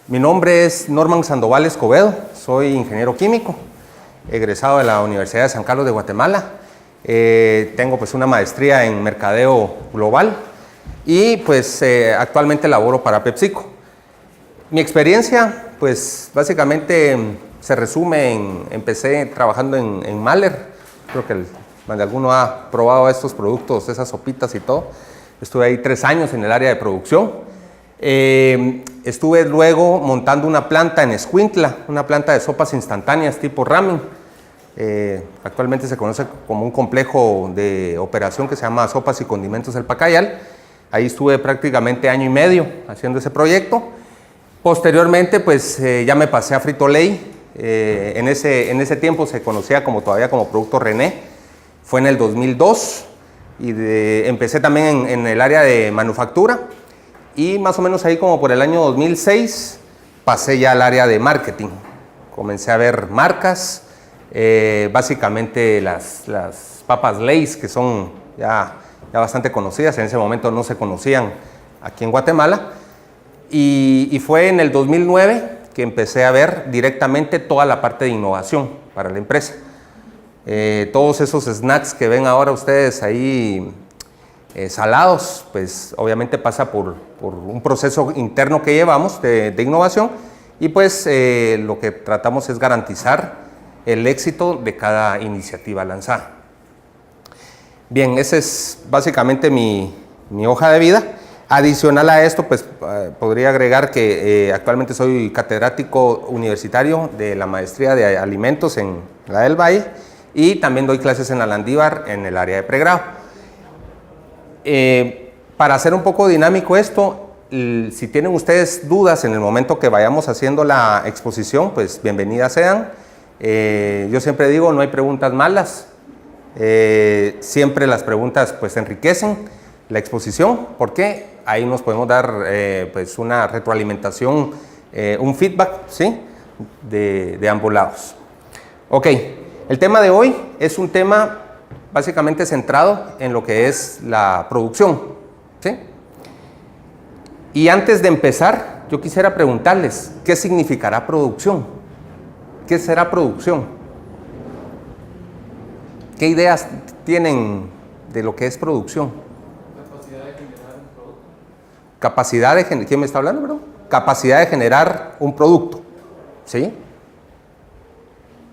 Mi nombre es Norman Sandoval Escobedo, soy ingeniero químico, egresado de la Universidad de San Carlos de Guatemala. Tengo pues una maestría en mercadeo global y pues actualmente laboro para PepsiCo. Mi experiencia pues básicamente se resume empecé trabajando en Mahler. Creo que cuando alguno ha probado estos productos, esas sopitas y todo. Estuve ahí 3 años en el área de producción. Estuve luego montando una planta en Escuintla, una planta de sopas instantáneas tipo ramen. Actualmente se conoce como un complejo de operación que se llama Sopas y Condimentos El Pacayal. Ahí estuve prácticamente 1 año y medio haciendo ese proyecto. Posteriormente pues ya me pasé a Frito-Lay. En ese tiempo se conocía todavía como Producto René. Fue en el 2002 y empecé también en el área de manufactura. Y más o menos ahí como por el año 2006 pasé ya al área de marketing. Comencé a ver marcas, básicamente las papas Lay's, que son ya bastante conocidas. En ese momento no se conocían aquí en Guatemala. Y fue en el 2009 que empecé a ver directamente toda la parte de innovación para la empresa. Todos esos snacks que ven ahora ustedes ahí salados, pues obviamente pasa por un proceso interno que llevamos de innovación y pues lo que tratamos es garantizar el éxito de cada iniciativa lanzada. Bien, esa es básicamente mi hoja de vida. Adicional a esto, pues podría agregar que actualmente soy catedrático universitario de la maestría de alimentos en la del Valle y también doy clases en la Landívar en el área de pregrado. Para hacer un poco dinámico esto, si tienen ustedes dudas en el momento que vayamos haciendo la exposición, pues bienvenidas sean. Yo siempre digo, no hay preguntas malas, siempre las preguntas pues enriquecen la exposición, porque ahí nos podemos dar pues una retroalimentación, un feedback, ¿sí? de ambos lados. Ok, el tema de hoy es un tema básicamente centrado en lo que es la producción, ¿sí? Y antes de empezar, yo quisiera preguntarles, ¿qué significará producción? ¿Qué será producción? ¿Qué ideas tienen de lo que es producción? Capacidad de generar, ¿quién me está hablando, bro? Capacidad de generar un producto, ¿sí?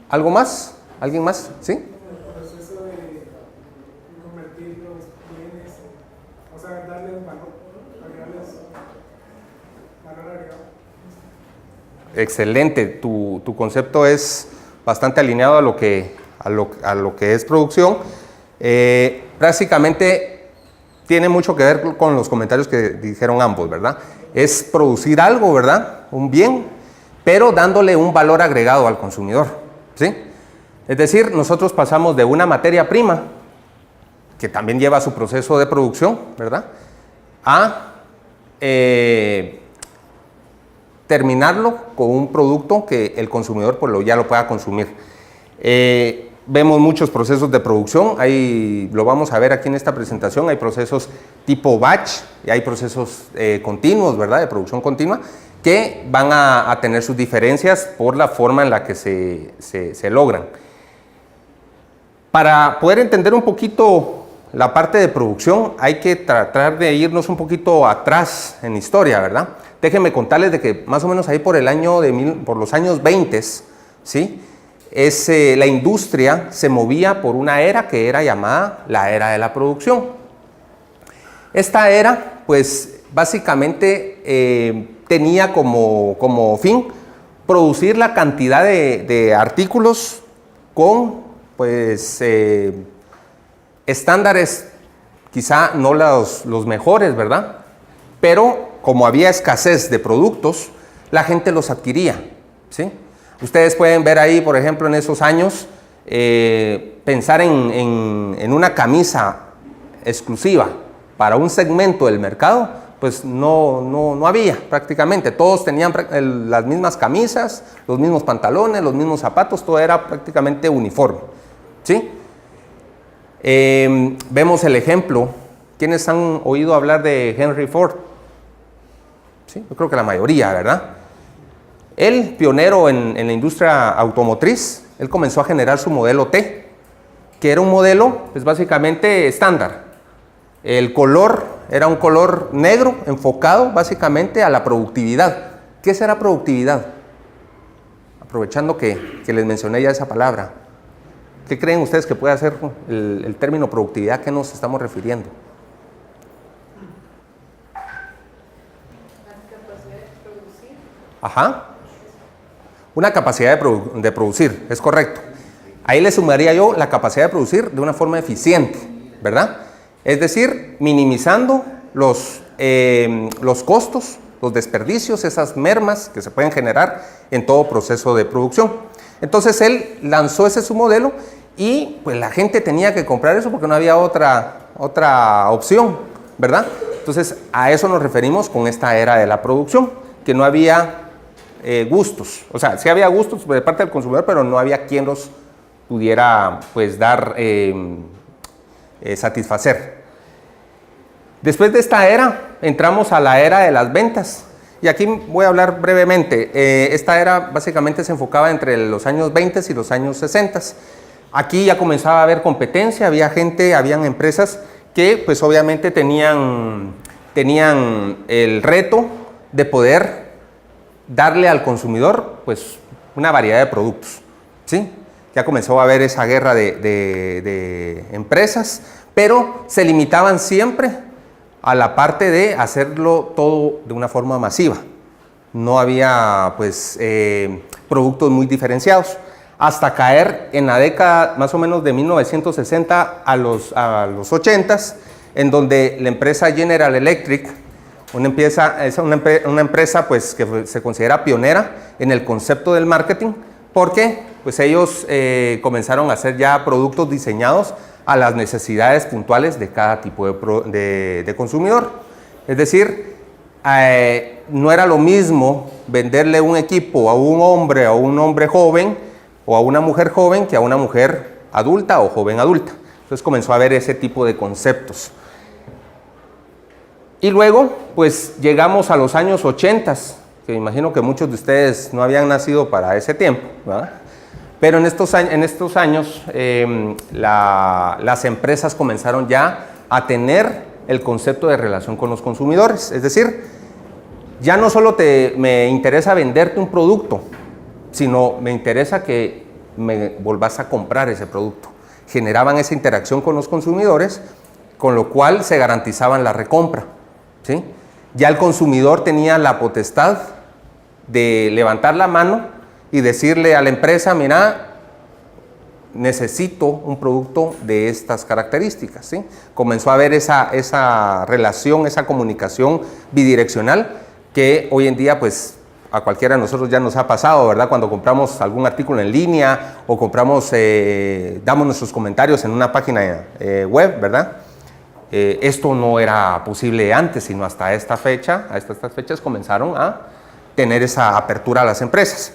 ¿Algo más? ¿Alguien más? ¿Sí? El proceso de convertir los bienes, o sea, darles valor, agregarles valor agregado. Excelente, tu concepto es bastante alineado a lo que es producción. Básicamente tiene mucho que ver con los comentarios que dijeron ambos, ¿verdad? Es producir algo, ¿verdad? Un bien, pero dándole un valor agregado al consumidor, ¿sí? Es decir, nosotros pasamos de una materia prima, que también lleva su proceso de producción, ¿verdad? A terminarlo con un producto que el consumidor pues, ya lo pueda consumir. Vemos muchos procesos de producción, lo vamos a ver aquí en esta presentación, hay procesos tipo batch y hay procesos continuos, ¿verdad? De producción continua, que van a tener sus diferencias por la forma en la que se logran. Para poder entender un poquito la parte de producción, hay que tratar de irnos un poquito atrás en historia, ¿verdad? Déjenme contarles de que más o menos ahí por los años 20, ¿sí? La industria se movía por una era que era llamada la era de la producción. Esta era, pues, básicamente tenía como fin producir la cantidad de artículos con, pues, estándares quizá no los mejores, ¿verdad? Pero como había escasez de productos, la gente los adquiría, ¿sí? Ustedes pueden ver ahí, por ejemplo, en esos años, pensar en una camisa exclusiva para un segmento del mercado, pues no había prácticamente. Todos tenían las mismas camisas, los mismos pantalones, los mismos zapatos, todo era prácticamente uniforme, ¿sí? Vemos el ejemplo. ¿Quiénes han oído hablar de Henry Ford? Sí, yo creo que la mayoría, ¿verdad? Él, pionero en la industria automotriz, él comenzó a generar su modelo T, que era un modelo pues básicamente estándar. El color era un color negro enfocado básicamente a la productividad. ¿Qué será productividad? Aprovechando que les mencioné ya esa palabra. ¿Qué creen ustedes que puede ser el término productividad? ¿A qué nos estamos refiriendo? La capacidad de producir. Ajá. Una capacidad de producir, es correcto. Ahí le sumaría yo la capacidad de producir de una forma eficiente, ¿verdad? Es decir, minimizando los costos, los desperdicios, esas mermas que se pueden generar en todo proceso de producción. Entonces él lanzó ese su modelo y pues la gente tenía que comprar eso porque no había otra opción, ¿verdad? Entonces a eso nos referimos con esta era de la producción, que no había gustos, o sea, sí había gustos de parte del consumidor, pero no había quien los pudiera pues dar, satisfacer. Después de esta era, entramos a la era de las ventas. Y aquí voy a hablar brevemente. Esta era básicamente se enfocaba entre los años 20 y los años 60. Aquí ya comenzaba a haber competencia, había gente, habían empresas que pues obviamente tenían el reto de poder darle al consumidor pues una variedad de productos, ¿sí? Ya comenzó a haber esa guerra de empresas, pero se limitaban siempre a la parte de hacerlo todo de una forma masiva. No había pues productos muy diferenciados, hasta caer en la década más o menos de 1960 a los 80s, en donde la empresa General Electric, es una empresa pues, que se considera pionera en el concepto del marketing, porque pues, ellos comenzaron a hacer ya productos diseñados a las necesidades puntuales de cada tipo de consumidor. Es decir, no era lo mismo venderle un equipo a un hombre joven o a una mujer joven que a una mujer adulta o joven adulta. Entonces comenzó a haber ese tipo de conceptos. Y luego, pues llegamos a los años 80, que me imagino que muchos de ustedes no habían nacido para ese tiempo, ¿verdad? Pero en estos años las empresas comenzaron ya a tener el concepto de relación con los consumidores. Es decir, ya no solo me interesa venderte un producto, sino me interesa que me volvás a comprar ese producto. Generaban esa interacción con los consumidores, con lo cual se garantizaban la recompra, ¿sí? Ya el consumidor tenía la potestad de levantar la mano y decirle a la empresa, mira, necesito un producto de estas características, ¿sí? Comenzó a haber esa relación, esa comunicación bidireccional que hoy en día, pues, a cualquiera de nosotros ya nos ha pasado, ¿verdad? Cuando compramos algún artículo en línea o damos nuestros comentarios en una página web, ¿verdad? Esto no era posible antes, sino hasta esta fecha, estas fechas comenzaron a tener esa apertura a las empresas.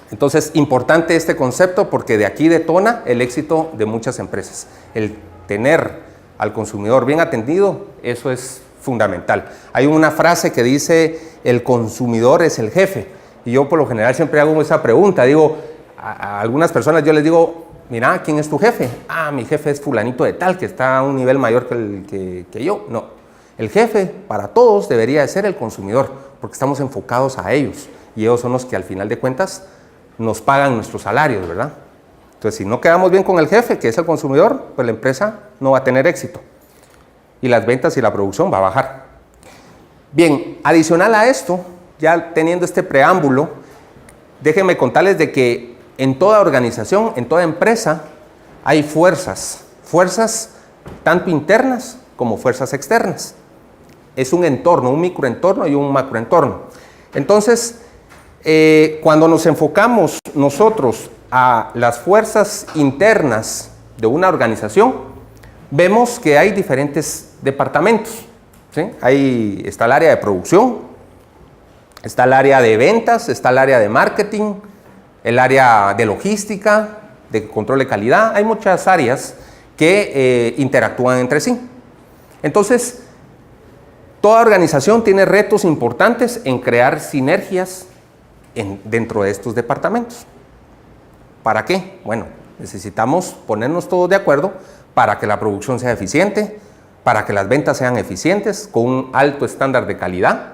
Entonces, importante este concepto porque de aquí detona el éxito de muchas empresas. El tener al consumidor bien atendido, eso es fundamental. Hay una frase que dice, el consumidor es el jefe. Y yo por lo general siempre hago esa pregunta. Digo, a algunas personas yo les digo, mira, ¿quién es tu jefe? Ah, mi jefe es fulanito de tal, que está a un nivel mayor que yo. No, el jefe para todos debería de ser el consumidor, porque estamos enfocados a ellos. Y ellos son los que al final de cuentas nos pagan nuestros salarios, ¿verdad? Entonces, si no quedamos bien con el jefe, que es el consumidor, pues la empresa no va a tener éxito. Y las ventas y la producción va a bajar. Bien, adicional a esto, ya teniendo este preámbulo, déjenme contarles de que en toda organización, en toda empresa, hay fuerzas tanto internas como fuerzas externas. Es un entorno, un microentorno y un macroentorno. Entonces, cuando nos enfocamos nosotros a las fuerzas internas de una organización, vemos que hay diferentes departamentos, ¿sí? Está el área de producción, está el área de ventas, está el área de marketing, el área de logística, de control de calidad. Hay muchas áreas que interactúan entre sí. Entonces, toda organización tiene retos importantes en crear sinergias dentro de estos departamentos. ¿Para qué? Bueno, necesitamos ponernos todos de acuerdo para que la producción sea eficiente, para que las ventas sean eficientes, con un alto estándar de calidad,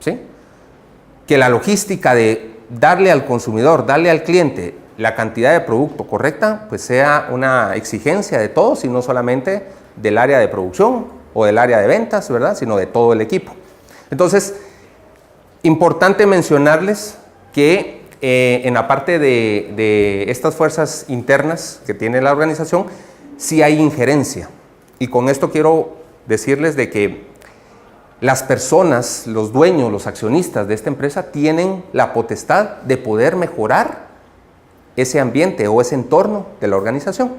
¿sí? Que la logística de darle al consumidor, darle al cliente la cantidad de producto correcta, pues sea una exigencia de todos y no solamente del área de producción o del área de ventas, ¿verdad? Sino de todo el equipo. Entonces, importante mencionarles que en la parte de estas fuerzas internas que tiene la organización, sí hay injerencia. Y con esto quiero decirles de que las personas, los dueños, los accionistas de esta empresa tienen la potestad de poder mejorar ese ambiente o ese entorno de la organización.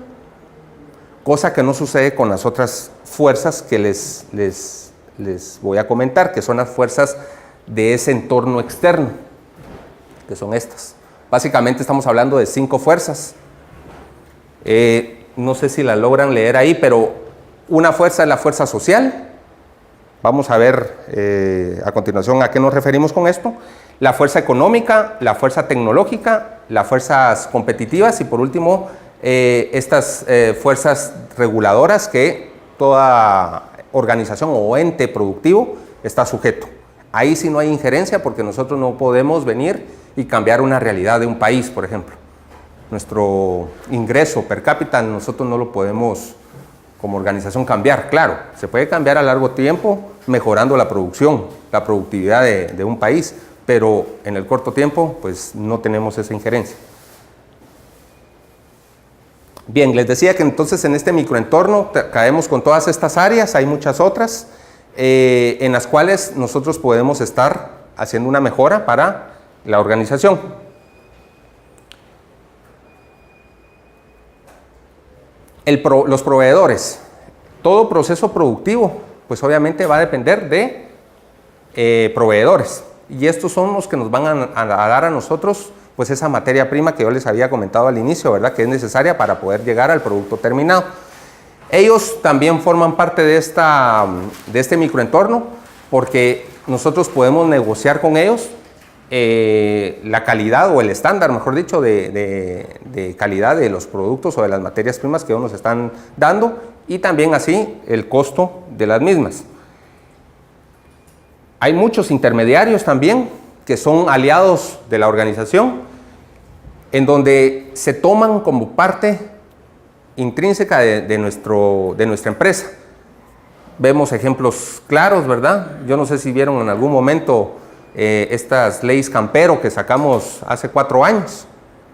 Cosa que no sucede con las otras fuerzas que les voy a comentar, que son las fuerzas de ese entorno externo, que son estas. Básicamente estamos hablando de 5 fuerzas. No sé si la logran leer ahí, pero una fuerza es la fuerza social. Vamos a ver a continuación a qué nos referimos con esto. La fuerza económica, la fuerza tecnológica, las fuerzas competitivas y por último estas fuerzas reguladoras que toda organización o ente productivo está sujeto. Ahí sí no hay injerencia porque nosotros no podemos venir y cambiar una realidad de un país, por ejemplo. Nuestro ingreso per cápita nosotros no lo podemos como organización cambiar. Claro, se puede cambiar a largo tiempo mejorando la producción, la productividad de un país, pero en el corto tiempo pues no tenemos esa injerencia. Bien, les decía que entonces en este microentorno caemos con todas estas áreas, hay muchas otras en las cuales nosotros podemos estar haciendo una mejora para la organización. Los proveedores, todo proceso productivo, pues obviamente va a depender de proveedores y estos son los que nos van a dar a nosotros pues esa materia prima que yo les había comentado al inicio, ¿verdad? Que es necesaria para poder llegar al producto terminado. Ellos también forman parte de este microentorno porque nosotros podemos negociar con ellos la calidad o el estándar, mejor dicho, de calidad de los productos o de las materias primas que ellos nos están dando y también así el costo de las mismas. Hay muchos intermediarios también que son aliados de la organización en donde se toman como parte intrínseca de nuestra empresa. Vemos ejemplos claros, ¿verdad? Yo no sé si vieron en algún momento estas leyes Campero que sacamos hace 4 años.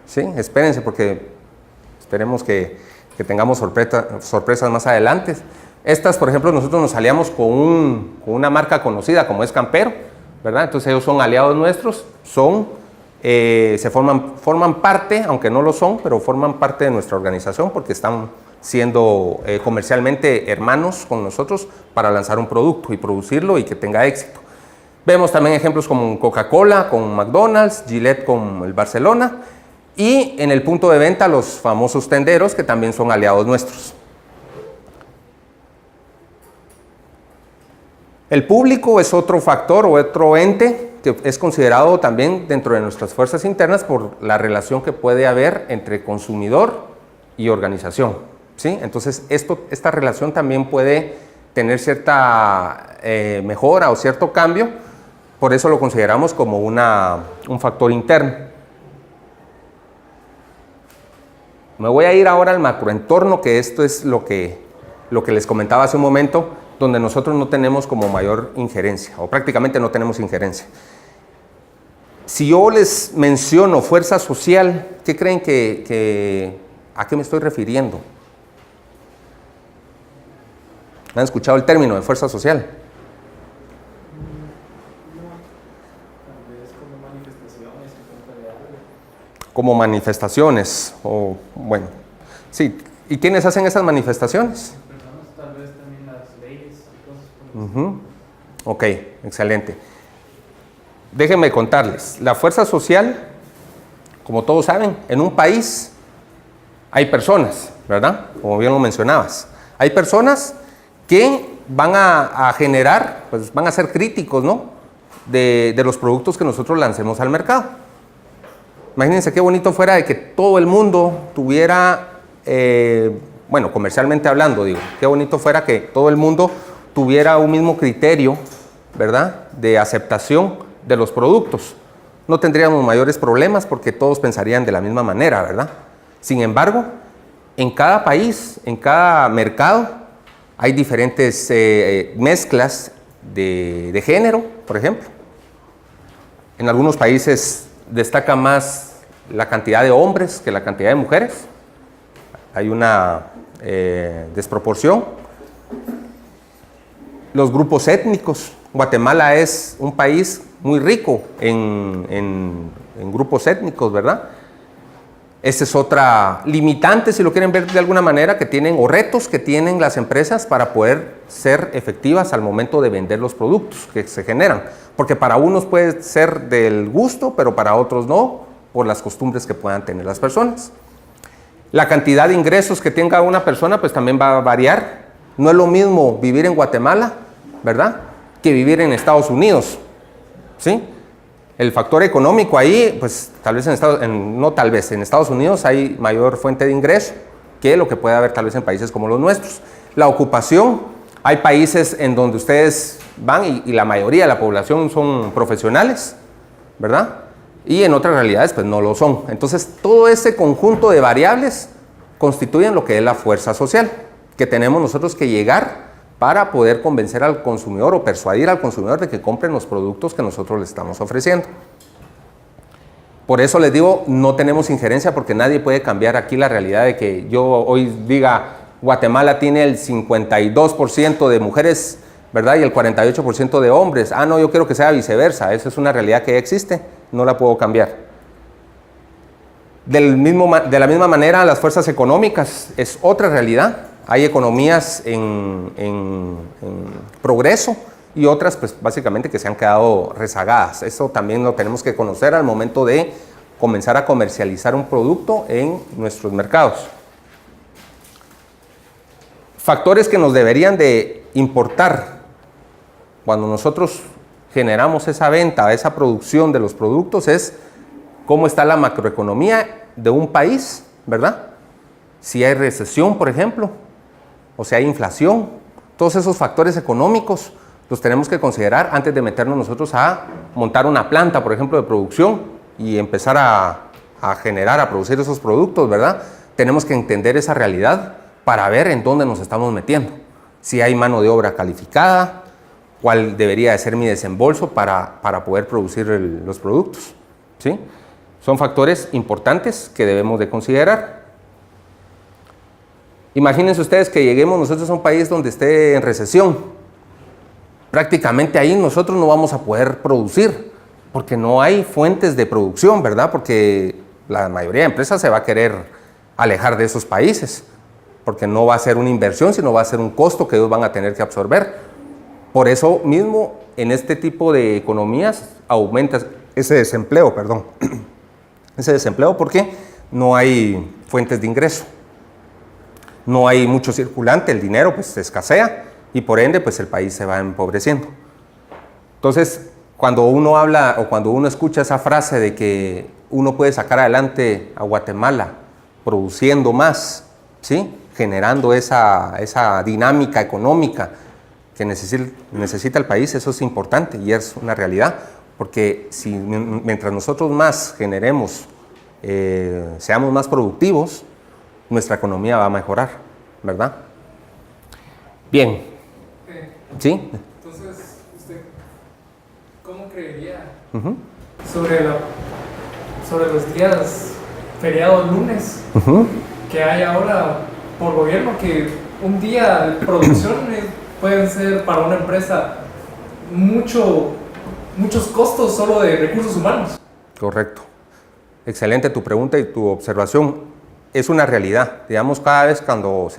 ¿Sí? Espérense porque esperemos que tengamos sorpresas más adelante. Estas, por ejemplo, nosotros nos aliamos con una marca conocida como es Campero, ¿verdad? Entonces ellos son aliados nuestros, forman parte, aunque no lo son, pero forman parte de nuestra organización porque están siendo comercialmente hermanos con nosotros para lanzar un producto y producirlo y que tenga éxito. Vemos también ejemplos como Coca-Cola, con McDonald's, Gillette con el Barcelona y en el punto de venta los famosos tenderos que también son aliados nuestros. El público es otro factor o otro ente que es considerado también dentro de nuestras fuerzas internas por la relación que puede haber entre consumidor y organización, ¿sí? Entonces esta relación también puede tener cierta mejora o cierto cambio, por eso lo consideramos como un factor interno. Me voy a ir ahora al macroentorno, que esto es lo que les comentaba hace un momento, donde nosotros no tenemos como mayor injerencia, o prácticamente no tenemos injerencia. Si yo les menciono fuerza social, ¿qué creen a qué me estoy refiriendo? ¿Han escuchado el término de fuerza social? Como manifestaciones, o bueno, sí. ¿Y quiénes hacen esas manifestaciones? Tal vez también las leyes y cosas por el Ok, excelente. Déjenme contarles, la fuerza social, como todos saben, en un país hay personas, ¿verdad? Como bien lo mencionabas. Hay personas que van a generar, pues van a ser críticos, ¿no? De los productos que nosotros lancemos al mercado. Imagínense qué bonito fuera de que todo el mundo tuviera, bueno, comercialmente hablando, digo, qué bonito fuera que todo el mundo tuviera un mismo criterio, ¿verdad?, de aceptación de los productos. No tendríamos mayores problemas porque todos pensarían de la misma manera, ¿verdad? Sin embargo, en cada país, en cada mercado, hay diferentes mezclas de género, por ejemplo. En algunos países destaca más la cantidad de hombres que la cantidad de mujeres. Hay una desproporción. Los grupos étnicos. Guatemala es un país muy rico en grupos étnicos, ¿verdad? Esa es otra limitante, si lo quieren ver de alguna manera, que tienen, o retos que tienen las empresas para poder ser efectivas al momento de vender los productos que se generan. Porque para unos puede ser del gusto, pero para otros no, por las costumbres que puedan tener las personas. La cantidad de ingresos que tenga una persona, pues también va a variar. No es lo mismo vivir en Guatemala, ¿verdad?, que vivir en Estados Unidos, ¿sí? El factor económico ahí, pues tal vez en Estados Unidos hay mayor fuente de ingreso que lo que puede haber tal vez en países como los nuestros. La ocupación, hay países en donde ustedes van y la mayoría de la población son profesionales, ¿verdad? Y en otras realidades pues no lo son. Entonces todo ese conjunto de variables constituyen lo que es la fuerza social que tenemos nosotros que llegar para poder convencer al consumidor o persuadir al consumidor de que compren los productos que nosotros le estamos ofreciendo. Por eso les digo, no tenemos injerencia porque nadie puede cambiar aquí la realidad de que yo hoy diga Guatemala tiene el 52% de mujeres, ¿verdad?, y el 48% de hombres. Ah, no, yo quiero que sea viceversa. Esa es una realidad que ya existe, no la puedo cambiar. De la misma manera, las fuerzas económicas es otra realidad. Hay economías en progreso y otras, pues básicamente que se han quedado rezagadas. Eso también lo tenemos que conocer al momento de comenzar a comercializar un producto en nuestros mercados. Factores que nos deberían de importar cuando nosotros generamos esa venta, esa producción de los productos es cómo está la macroeconomía de un país, ¿verdad? Si hay recesión, por ejemplo, o si hay inflación, todos esos factores económicos los tenemos que considerar antes de meternos nosotros a montar una planta, por ejemplo, de producción y empezar a generar, a producir esos productos, ¿verdad? Tenemos que entender esa realidad para ver en dónde nos estamos metiendo. Si hay mano de obra calificada, cuál debería de ser mi desembolso para poder producir los productos, ¿sí? Son factores importantes que debemos de considerar. Imagínense ustedes que lleguemos nosotros a un país donde esté en recesión. Prácticamente ahí nosotros no vamos a poder producir, porque no hay fuentes de producción, ¿verdad? Porque la mayoría de empresas se va a querer alejar de esos países, porque no va a ser una inversión, sino va a ser un costo que ellos van a tener que absorber. Por eso mismo, en este tipo de economías aumenta ese desempleo, perdón. Ese desempleo porque no hay fuentes de ingreso. No hay mucho circulante, el dinero pues escasea y por ende pues el país se va empobreciendo. Entonces, cuando uno habla o cuando uno escucha esa frase de que uno puede sacar adelante a Guatemala produciendo más, ¿sí?, generando esa dinámica económica que necesita el país, eso es importante y es una realidad, porque si mientras nosotros más generemos, seamos más productivos, nuestra economía va a mejorar, ¿verdad? Bien. ¿Sí? Entonces, ¿usted cómo creería Uh-huh. sobre los días feriados lunes Uh-huh. que hay ahora por gobierno, que un día de producción pueden ser para una empresa muchos costos solo de recursos humanos? Correcto. Excelente tu pregunta y tu observación. Es una realidad. Digamos, cada vez cuando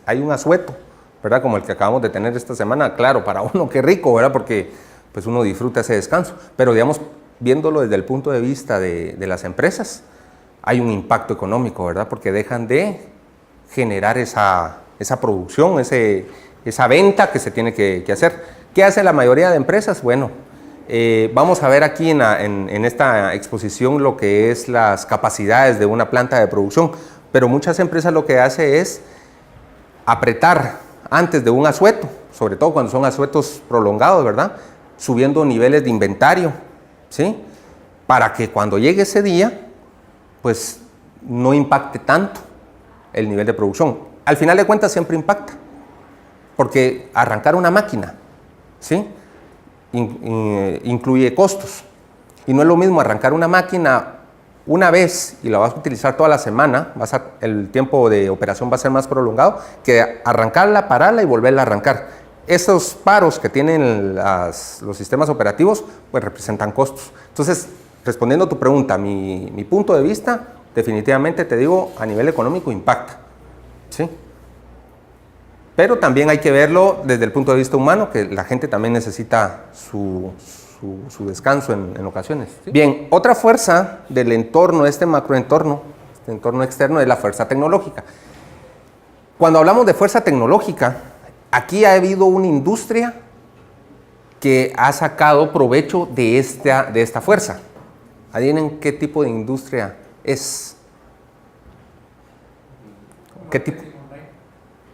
hay un asueto, ¿verdad?, como el que acabamos de tener esta semana, claro, para uno qué rico, ¿verdad?, porque pues uno disfruta ese descanso. Pero digamos, viéndolo desde el punto de vista de las empresas, hay un impacto económico, ¿verdad?, porque dejan de generar esa producción, esa venta que se tiene que hacer. ¿Qué hace la mayoría de empresas? Bueno, Vamos a ver aquí en esta exposición lo que es las capacidades de una planta de producción, pero muchas empresas lo que hace es apretar antes de un asueto, sobre todo cuando son asuetos prolongados, ¿verdad? Subiendo niveles de inventario, ¿sí? Para que cuando llegue ese día, pues no impacte tanto el nivel de producción. Al final de cuentas siempre impacta, porque arrancar una máquina, ¿sí? Incluye costos. Y no es lo mismo arrancar una máquina una vez y la vas a utilizar toda la semana, el tiempo de operación va a ser más prolongado, que arrancarla, pararla y volverla a arrancar. Esos paros que tienen los sistemas operativos, pues representan costos. Entonces, respondiendo a tu pregunta, mi punto de vista, definitivamente te digo, a nivel económico impacta, ¿sí? Pero también hay que verlo desde el punto de vista humano, que la gente también necesita su descanso en ocasiones, ¿sí? Bien, otra fuerza del entorno, este macroentorno, este entorno externo, es la fuerza tecnológica. Cuando hablamos de fuerza tecnológica, aquí ha habido una industria que ha sacado provecho de esta fuerza. ¿Adivinen qué tipo de industria es? ¿Qué tipo?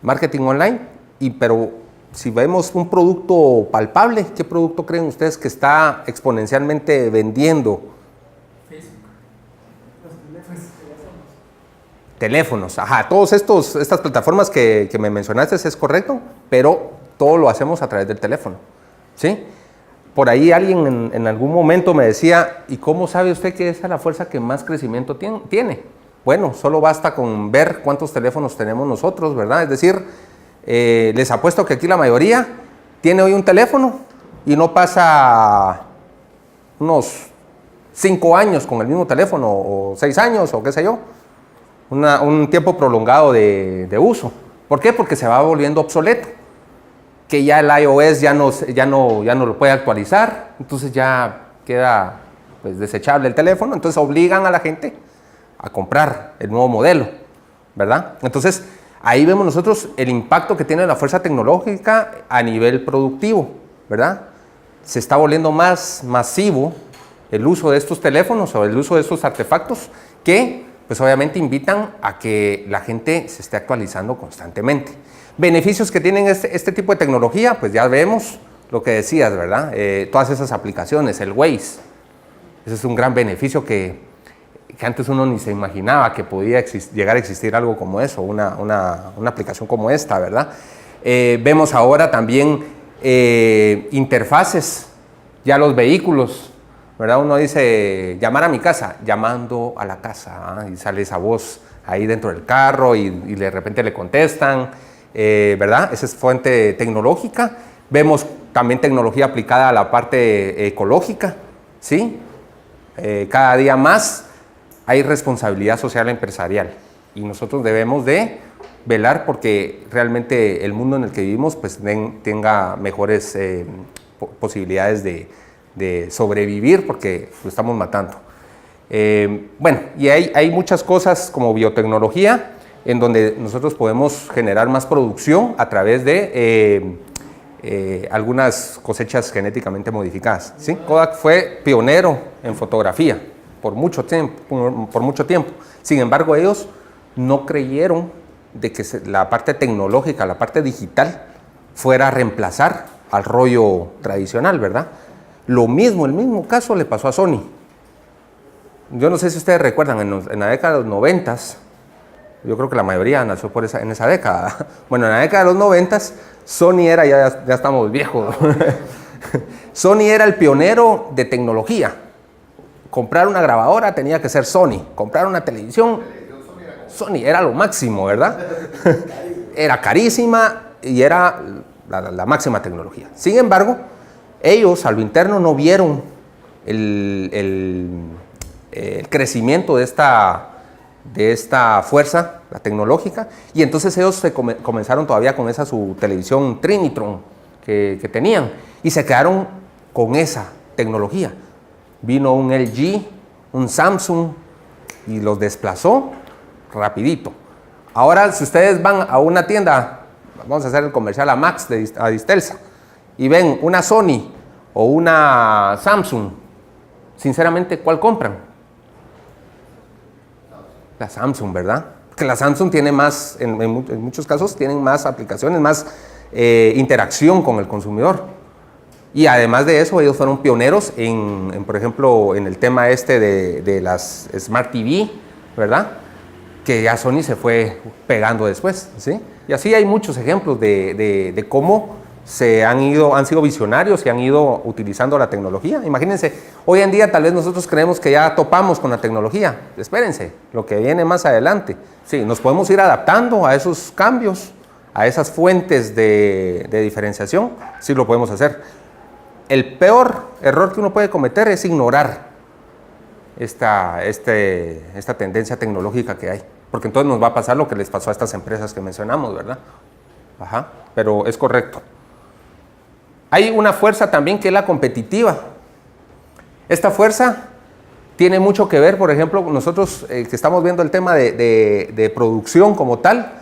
Marketing online. Pero si vemos un producto palpable, ¿qué producto creen ustedes que está exponencialmente vendiendo? Facebook. Teléfonos. Ajá, todas estas plataformas que me mencionaste es correcto, pero todo lo hacemos a través del teléfono, ¿sí? Por ahí alguien en algún momento me decía, ¿y cómo sabe usted que esa es la fuerza que más crecimiento tiene? Bueno, solo basta con ver cuántos teléfonos tenemos nosotros, ¿verdad? Es decir, les apuesto que aquí la mayoría tiene hoy un teléfono y no pasa unos 5 años con el mismo teléfono, o 6 años, o qué sé yo, un tiempo prolongado de uso. ¿Por qué? Porque se va volviendo obsoleto, que ya el iOS ya no lo puede actualizar, entonces ya queda pues desechable el teléfono, entonces obligan a la gente a comprar el nuevo modelo, ¿verdad? Entonces, ahí vemos nosotros el impacto que tiene la fuerza tecnológica a nivel productivo, ¿verdad? Se está volviendo más masivo el uso de estos teléfonos o el uso de estos artefactos que, pues obviamente, invitan a que la gente se esté actualizando constantemente. Beneficios que tienen este tipo de tecnología, pues ya vemos lo que decías, ¿verdad? Todas esas aplicaciones, el Waze, ese es un gran beneficio que antes uno ni se imaginaba que podía llegar a existir algo como eso, una aplicación como esta, ¿verdad? Vemos ahora también interfaces, ya los vehículos, ¿verdad? Uno dice, llamar a mi casa, llamando a la casa, y sale esa voz ahí dentro del carro y de repente le contestan, ¿verdad? Esa es fuente tecnológica. Vemos también tecnología aplicada a la parte ecológica, ¿sí? Cada día más hay responsabilidad social empresarial y nosotros debemos de velar porque realmente el mundo en el que vivimos pues tenga mejores posibilidades de sobrevivir porque lo estamos matando. Bueno, y hay muchas cosas como biotecnología en donde nosotros podemos generar más producción a través de algunas cosechas genéticamente modificadas, ¿sí? Kodak fue pionero en fotografía por mucho tiempo. Sin embargo, ellos no creyeron de que la parte tecnológica, la parte digital, fuera a reemplazar al rollo tradicional, ¿verdad? El mismo caso le pasó a Sony. Yo no sé si ustedes recuerdan, en la década de los 90, yo creo que la mayoría nació en esa década. Bueno, en la década de los 90, Sony era, ya estamos viejos, Sony era el pionero de tecnología. Comprar una grabadora tenía que ser Sony, comprar una televisión, Sony era lo máximo, ¿verdad? Era carísima y era la máxima tecnología. Sin embargo, ellos a lo interno no vieron el crecimiento de esta fuerza, la tecnológica, y entonces ellos comenzaron todavía con su televisión Trinitron que tenían y se quedaron con esa tecnología. Vino un LG, un Samsung y los desplazó rapidito. Ahora, si ustedes van a una tienda, vamos a hacer el comercial a Max, a Distelsa, y ven una Sony o una Samsung, sinceramente, ¿cuál compran? La Samsung, ¿verdad? Que la Samsung tiene más, en muchos casos, tienen más aplicaciones, más interacción con el consumidor. Y además de eso, ellos fueron pioneros por ejemplo, en el tema de las Smart TV, ¿verdad? Que ya Sony se fue pegando después, ¿sí? Y así hay muchos ejemplos de cómo han sido visionarios y han ido utilizando la tecnología. Imagínense, hoy en día tal vez nosotros creemos que ya topamos con la tecnología. Espérense, lo que viene más adelante. Sí, nos podemos ir adaptando a esos cambios, a esas fuentes de diferenciación, sí lo podemos hacer. El peor error que uno puede cometer es ignorar esta tendencia tecnológica que hay, porque entonces nos va a pasar lo que les pasó a estas empresas que mencionamos, ¿verdad? Ajá, pero es correcto. Hay una fuerza también que es la competitiva. Esta fuerza tiene mucho que ver, por ejemplo, nosotros que estamos viendo el tema de producción como tal,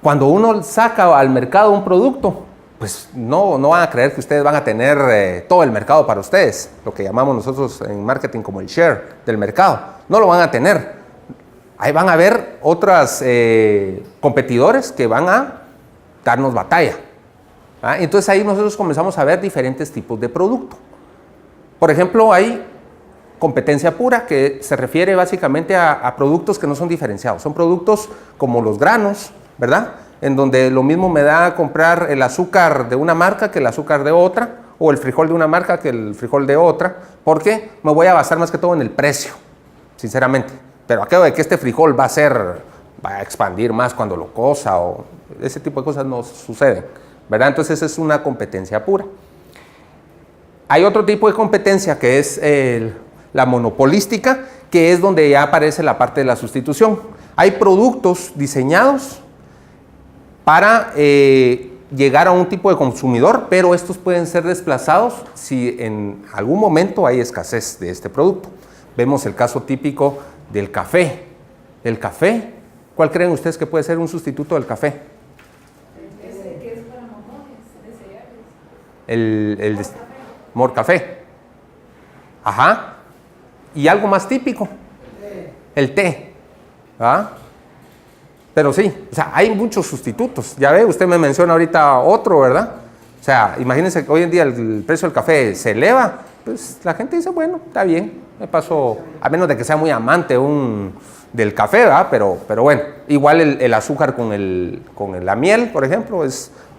cuando uno saca al mercado un producto, pues no van a creer que ustedes van a tener todo el mercado para ustedes, lo que llamamos nosotros en marketing como el share del mercado. No lo van a tener. Ahí van a haber otros competidores que van a darnos batalla. ¿Ah? Entonces ahí nosotros comenzamos a ver diferentes tipos de producto. Por ejemplo, hay competencia pura, que se refiere básicamente a productos que no son diferenciados. Son productos como los granos, ¿verdad? En donde lo mismo me da comprar el azúcar de una marca que el azúcar de otra, o el frijol de una marca que el frijol de otra, porque me voy a basar más que todo en el precio, sinceramente. Pero aquello de que este frijol va a expandir más cuando lo cosa, o ese tipo de cosas no suceden, ¿verdad? Entonces es una competencia pura. Hay otro tipo de competencia que es la monopolística, que es donde ya aparece la parte de la sustitución. Hay productos diseñados para llegar a un tipo de consumidor, pero estos pueden ser desplazados si en algún momento hay escasez de este producto. Vemos el caso típico del café. El café, ¿cuál creen ustedes que puede ser un sustituto del café? Ese que es para mojones, de cereales. El Morcafé. Ajá. Y algo más típico. El té. ¿Ah? Pero sí, o sea, hay muchos sustitutos. Ya ve, usted me menciona ahorita otro, ¿verdad? O sea, imagínense que hoy en día el precio del café se eleva, pues la gente dice, bueno, está bien, me paso, a menos de que sea muy amante del café, ¿verdad? Pero bueno, igual el azúcar con la miel, por ejemplo,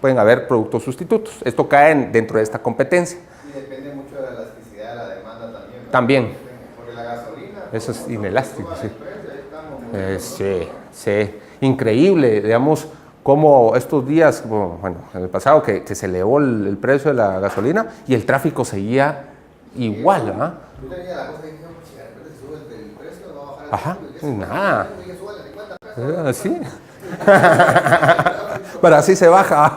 pueden haber productos sustitutos. Esto cae dentro de esta competencia. Y depende mucho de la elasticidad de la demanda también, ¿no? También. Porque la gasolina... Eso es inelástico, sí. Sí. Sí. Increíble, digamos, como estos días, bueno, en el pasado que se elevó el precio de la gasolina y el tráfico seguía igual, ¿verdad? Yo tenía la cosa que dije, si sube el precio, no va a bajar el Ajá, precio. nada. Y que sube a 50 pesos. ¿Sí? Pero así se baja.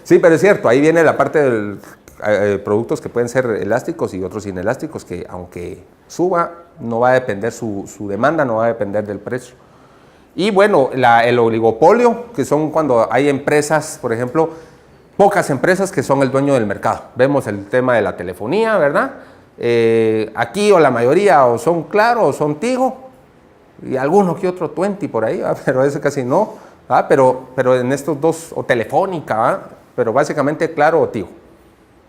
Sí, pero es cierto, ahí viene la parte de productos que pueden ser elásticos y otros inelásticos, que aunque suba, no va a depender su demanda, no va a depender del precio. Y bueno, el oligopolio, que son cuando hay empresas, por ejemplo, pocas empresas que son el dueño del mercado. Vemos el tema de la telefonía, ¿verdad? Aquí o la mayoría o son Claro o son Tigo, y alguno que otro 20 por ahí, ¿verdad? Pero ese casi no, ¿verdad? Pero en estos dos, o Telefónica, ¿verdad? Pero básicamente Claro o Tigo,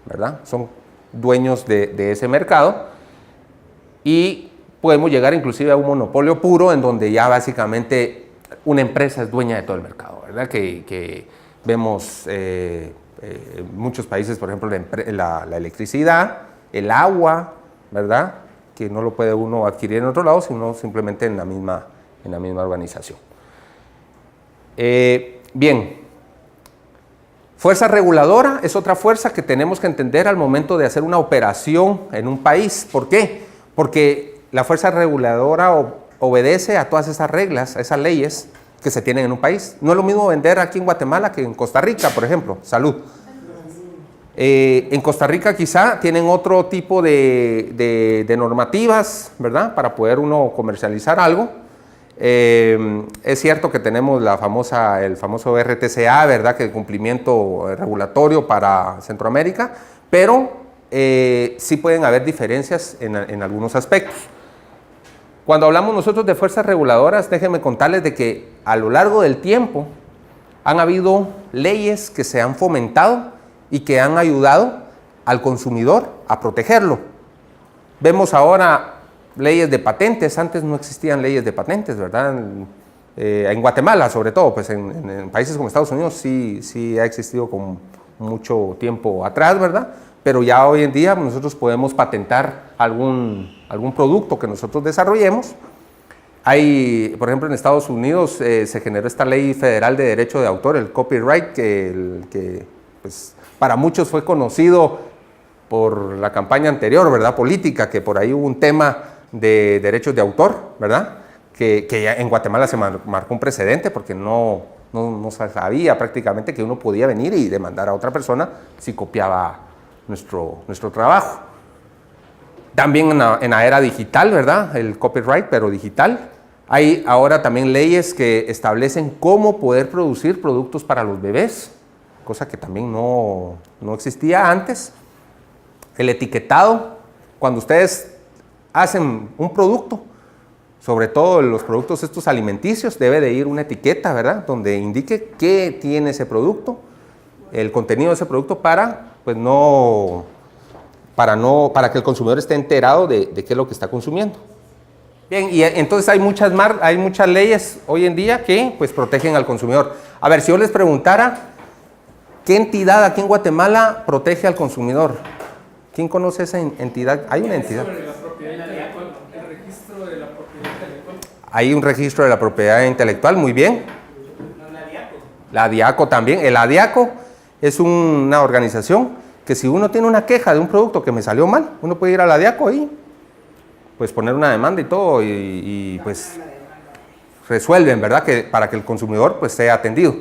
¿verdad? Son dueños de ese mercado, y podemos llegar inclusive a un monopolio puro, en donde ya básicamente una empresa es dueña de todo el mercado, ¿verdad? Que vemos en muchos países, por ejemplo, la electricidad, el agua, ¿verdad? Que no lo puede uno adquirir en otro lado, sino simplemente en la misma organización. Bien, fuerza reguladora es otra fuerza que tenemos que entender al momento de hacer una operación en un país. ¿Por qué? Porque la fuerza reguladora obedece a todas esas reglas, a esas leyes que se tienen en un país. No es lo mismo vender aquí en Guatemala que en Costa Rica, por ejemplo. Salud. En Costa Rica quizá tienen otro tipo de normativas, ¿verdad? Para poder uno comercializar algo. Es cierto que tenemos el famoso RTCA, ¿verdad? Que es el cumplimiento regulatorio para Centroamérica, pero sí pueden haber diferencias en algunos aspectos. Cuando hablamos nosotros de fuerzas reguladoras, déjenme contarles de que a lo largo del tiempo han habido leyes que se han fomentado y que han ayudado al consumidor a protegerlo. Vemos ahora leyes de patentes, antes no existían leyes de patentes, ¿verdad? En Guatemala, sobre todo, pues en países como Estados Unidos sí ha existido con mucho tiempo atrás, ¿verdad? Pero ya hoy en día nosotros podemos patentar algún producto que nosotros desarrollemos. Por ejemplo, en Estados Unidos se generó esta ley federal de derecho de autor, el copyright, que pues, para muchos fue conocido por la campaña anterior, ¿verdad? Política, que por ahí hubo un tema de derechos de autor, ¿verdad? Que ya en Guatemala se marcó un precedente porque no se sabía prácticamente que uno podía venir y demandar a otra persona si copiaba nuestro trabajo. También en la era digital, ¿verdad? El copyright, pero digital. Hay ahora también leyes que establecen cómo poder producir productos para los bebés, cosa que también no existía antes. El etiquetado, cuando ustedes hacen un producto, sobre todo los productos estos alimenticios, debe de ir una etiqueta, ¿verdad? Donde indique qué tiene ese producto, el contenido de ese producto para que el consumidor esté enterado de qué es lo que está consumiendo. Bien, y entonces hay muchas leyes hoy en día que pues protegen al consumidor. A ver, si yo les preguntara, ¿qué entidad aquí en Guatemala protege al consumidor? ¿Quién conoce esa entidad? Hay una entidad. Sobre la propiedad intelectual, el registro de la propiedad intelectual. Hay un registro de la propiedad intelectual, muy bien. La DIACO. La DIACO también. El ADIACO es una organización que si uno tiene una queja de un producto que me salió mal, uno puede ir a la DIACO y pues poner una demanda y todo y pues resuelven, ¿verdad? Para que el consumidor pues sea atendido.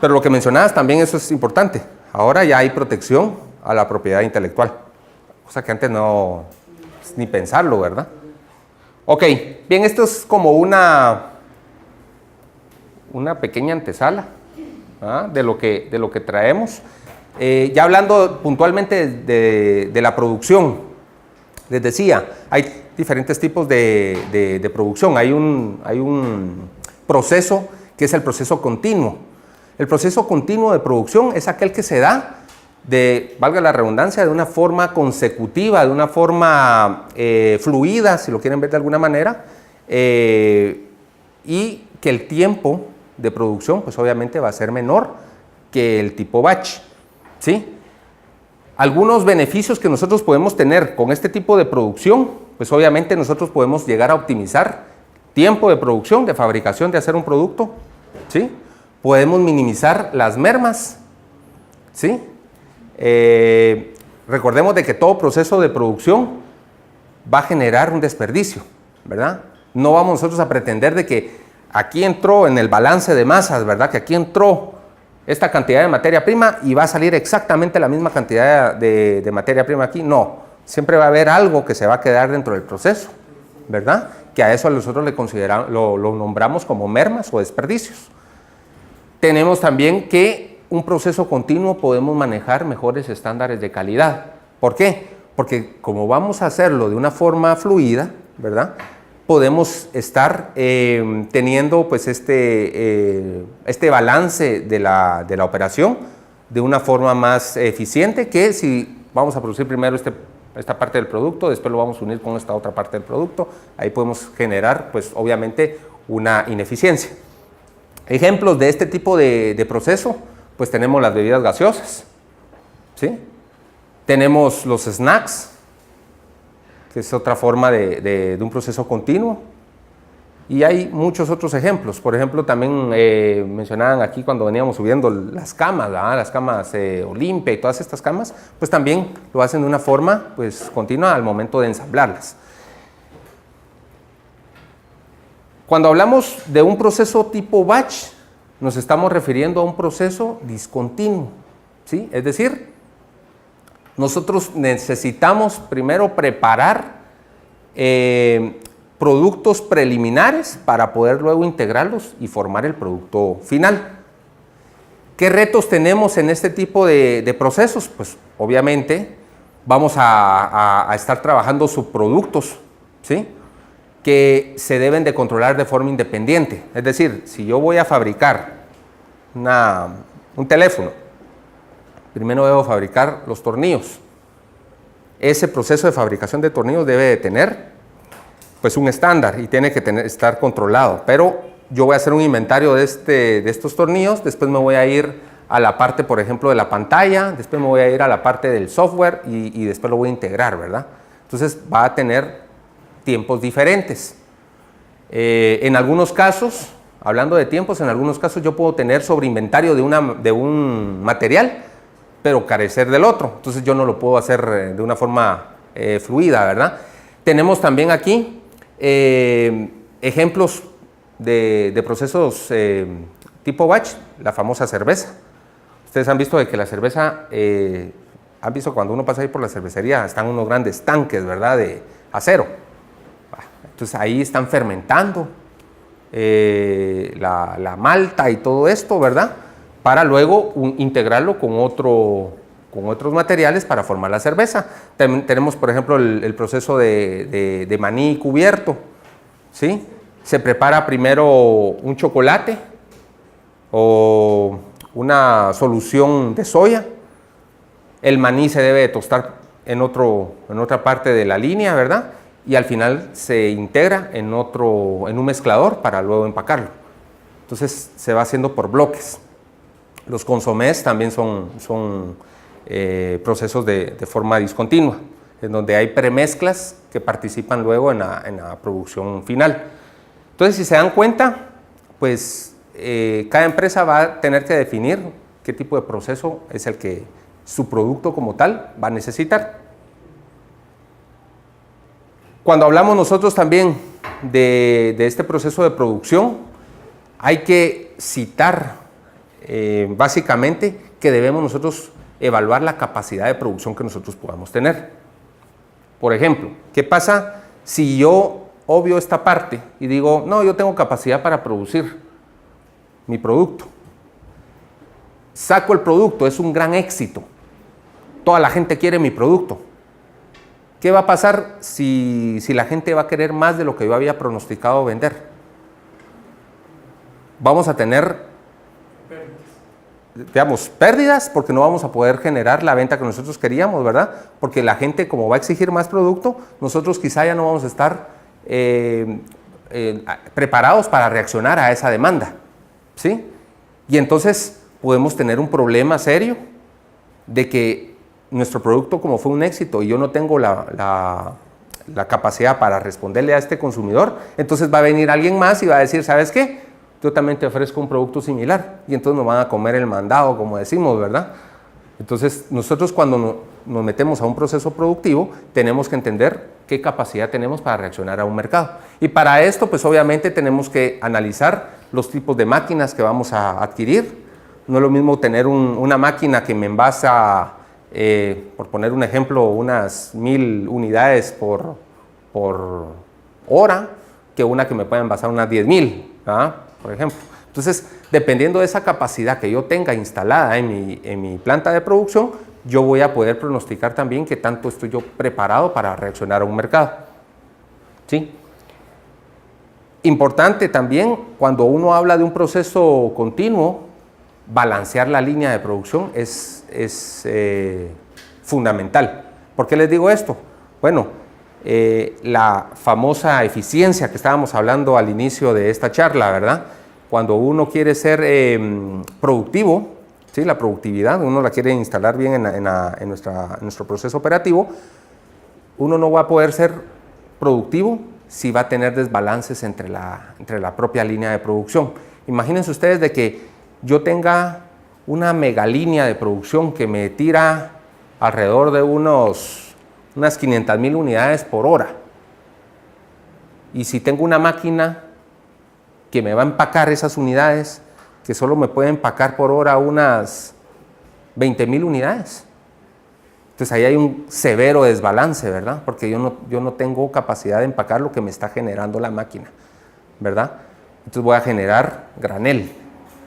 Pero lo que mencionabas también, eso es importante. Ahora ya hay protección a la propiedad intelectual, cosa que antes no, pues, ni pensarlo, ¿verdad? Ok, bien, esto es como una pequeña antesala, ¿ah? de lo que traemos. Ya hablando puntualmente de la producción, les decía, hay diferentes tipos de producción. Hay un proceso que es el proceso continuo. El proceso continuo de producción es aquel que se da valga la redundancia, de una forma consecutiva, de una forma fluida, si lo quieren ver de alguna manera, y que el tiempo de producción, pues obviamente va a ser menor que el tipo batch, ¿sí? Algunos beneficios que nosotros podemos tener con este tipo de producción, pues obviamente nosotros podemos llegar a optimizar tiempo de producción, de fabricación, de hacer un producto, ¿sí? Podemos minimizar las mermas, ¿sí? Recordemos de que todo proceso de producción va a generar un desperdicio, ¿verdad? No vamos nosotros a pretender de que aquí entró en el balance de masas, ¿verdad? Que aquí entró esta cantidad de materia prima y va a salir exactamente la misma cantidad de materia prima aquí. No, siempre va a haber algo que se va a quedar dentro del proceso, ¿verdad? Que a eso nosotros lo nombramos como mermas o desperdicios. Tenemos también que un proceso continuo podemos manejar mejores estándares de calidad. ¿Por qué? Porque como vamos a hacerlo de una forma fluida, ¿verdad? Podemos estar teniendo pues este balance de la operación de una forma más eficiente que si vamos a producir primero esta parte del producto, después lo vamos a unir con esta otra parte del producto, ahí podemos generar pues obviamente una ineficiencia. Ejemplos de este tipo de proceso, pues tenemos las bebidas gaseosas, ¿sí? Tenemos los snacks, que es otra forma de un proceso continuo. Y hay muchos otros ejemplos. Por ejemplo, también mencionaban aquí cuando veníamos subiendo las camas, ¿verdad? Las camas Olimpia y todas estas camas, pues también lo hacen de una forma pues, continua al momento de ensamblarlas. Cuando hablamos de un proceso tipo batch, nos estamos refiriendo a un proceso discontinuo, ¿sí? Es decir, nosotros necesitamos primero preparar productos preliminares para poder luego integrarlos y formar el producto final. ¿Qué retos tenemos en este tipo de procesos? Pues obviamente vamos a estar trabajando subproductos, ¿sí?, que se deben de controlar de forma independiente. Es decir, si yo voy a fabricar un teléfono, primero debo fabricar los tornillos. Ese proceso de fabricación de tornillos debe de tener pues un estándar y tiene que estar controlado, pero yo voy a hacer un inventario de estos tornillos, después me voy a ir a la parte, por ejemplo, de la pantalla, después me voy a ir a la parte del software y después lo voy a integrar, ¿verdad? Entonces va a tener tiempos diferentes. En algunos casos, hablando de tiempos, en algunos casos yo puedo tener sobreinventario de un material, pero carecer del otro. Entonces yo no lo puedo hacer de una forma fluida, ¿verdad? Tenemos también aquí ejemplos de procesos tipo batch, la famosa cerveza. Ustedes han visto de que la cerveza, han visto cuando uno pasa ahí por la cervecería, están unos grandes tanques, ¿verdad?, de acero. Entonces ahí están fermentando la malta y todo esto, ¿verdad?, para luego integrarlo con otros materiales para formar la cerveza. Tenemos, por ejemplo, el proceso de maní cubierto, ¿sí? Se prepara primero un chocolate o una solución de soya. El maní se debe de tostar en otra parte de la línea, ¿verdad?, y al final se integra en un mezclador para luego empacarlo. Entonces se va haciendo por bloques. Los consomés también son procesos de forma discontinua, en donde hay premezclas que participan luego en la producción final. Entonces, si se dan cuenta, pues cada empresa va a tener que definir qué tipo de proceso es el que su producto como tal va a necesitar. Cuando hablamos nosotros también de este proceso de producción, hay que citar básicamente que debemos nosotros evaluar la capacidad de producción que nosotros podamos tener. Por ejemplo, ¿qué pasa si yo obvio esta parte y digo, no, yo tengo capacidad para producir mi producto? Saco el producto, es un gran éxito, toda la gente quiere mi producto. ¿Qué va a pasar si la gente va a querer más de lo que yo había pronosticado vender? Vamos a tener, digamos, pérdidas porque no vamos a poder generar la venta que nosotros queríamos, ¿verdad? Porque la gente, como va a exigir más producto, nosotros quizá ya no vamos a estar preparados para reaccionar a esa demanda, ¿sí? Y entonces podemos tener un problema serio de que nuestro producto, como fue un éxito y yo no tengo la capacidad para responderle a este consumidor, entonces va a venir alguien más y va a decir, ¿sabes qué? Yo también te ofrezco un producto similar y entonces nos van a comer el mandado, como decimos, ¿verdad? Entonces nosotros cuando nos metemos a un proceso productivo tenemos que entender qué capacidad tenemos para reaccionar a un mercado. Y para esto pues obviamente tenemos que analizar los tipos de máquinas que vamos a adquirir. No es lo mismo tener una máquina que me envasa, por poner un ejemplo, unas 1000 unidades por hora, que una que me pueda envasar unas 10,000, ¿ah?, por ejemplo. Entonces, dependiendo de esa capacidad que yo tenga instalada en mi planta de producción, yo voy a poder pronosticar también qué tanto estoy yo preparado para reaccionar a un mercado, ¿sí? Importante también, cuando uno habla de un proceso continuo, balancear la línea de producción es fundamental. ¿Por qué les digo esto? Bueno, la famosa eficiencia que estábamos hablando al inicio de esta charla, ¿verdad? Cuando uno quiere ser productivo, ¿sí?, la productividad, uno la quiere instalar bien en nuestro proceso operativo, uno no va a poder ser productivo si va a tener desbalances entre la propia línea de producción. Imagínense ustedes de que yo tenga una mega línea de producción que me tira alrededor de unas 500,000 unidades por hora. Y si tengo una máquina que me va a empacar esas unidades, que solo me puede empacar por hora unas 20,000 unidades. Entonces ahí hay un severo desbalance, ¿verdad? Porque yo no tengo capacidad de empacar lo que me está generando la máquina, ¿verdad? Entonces voy a generar granel.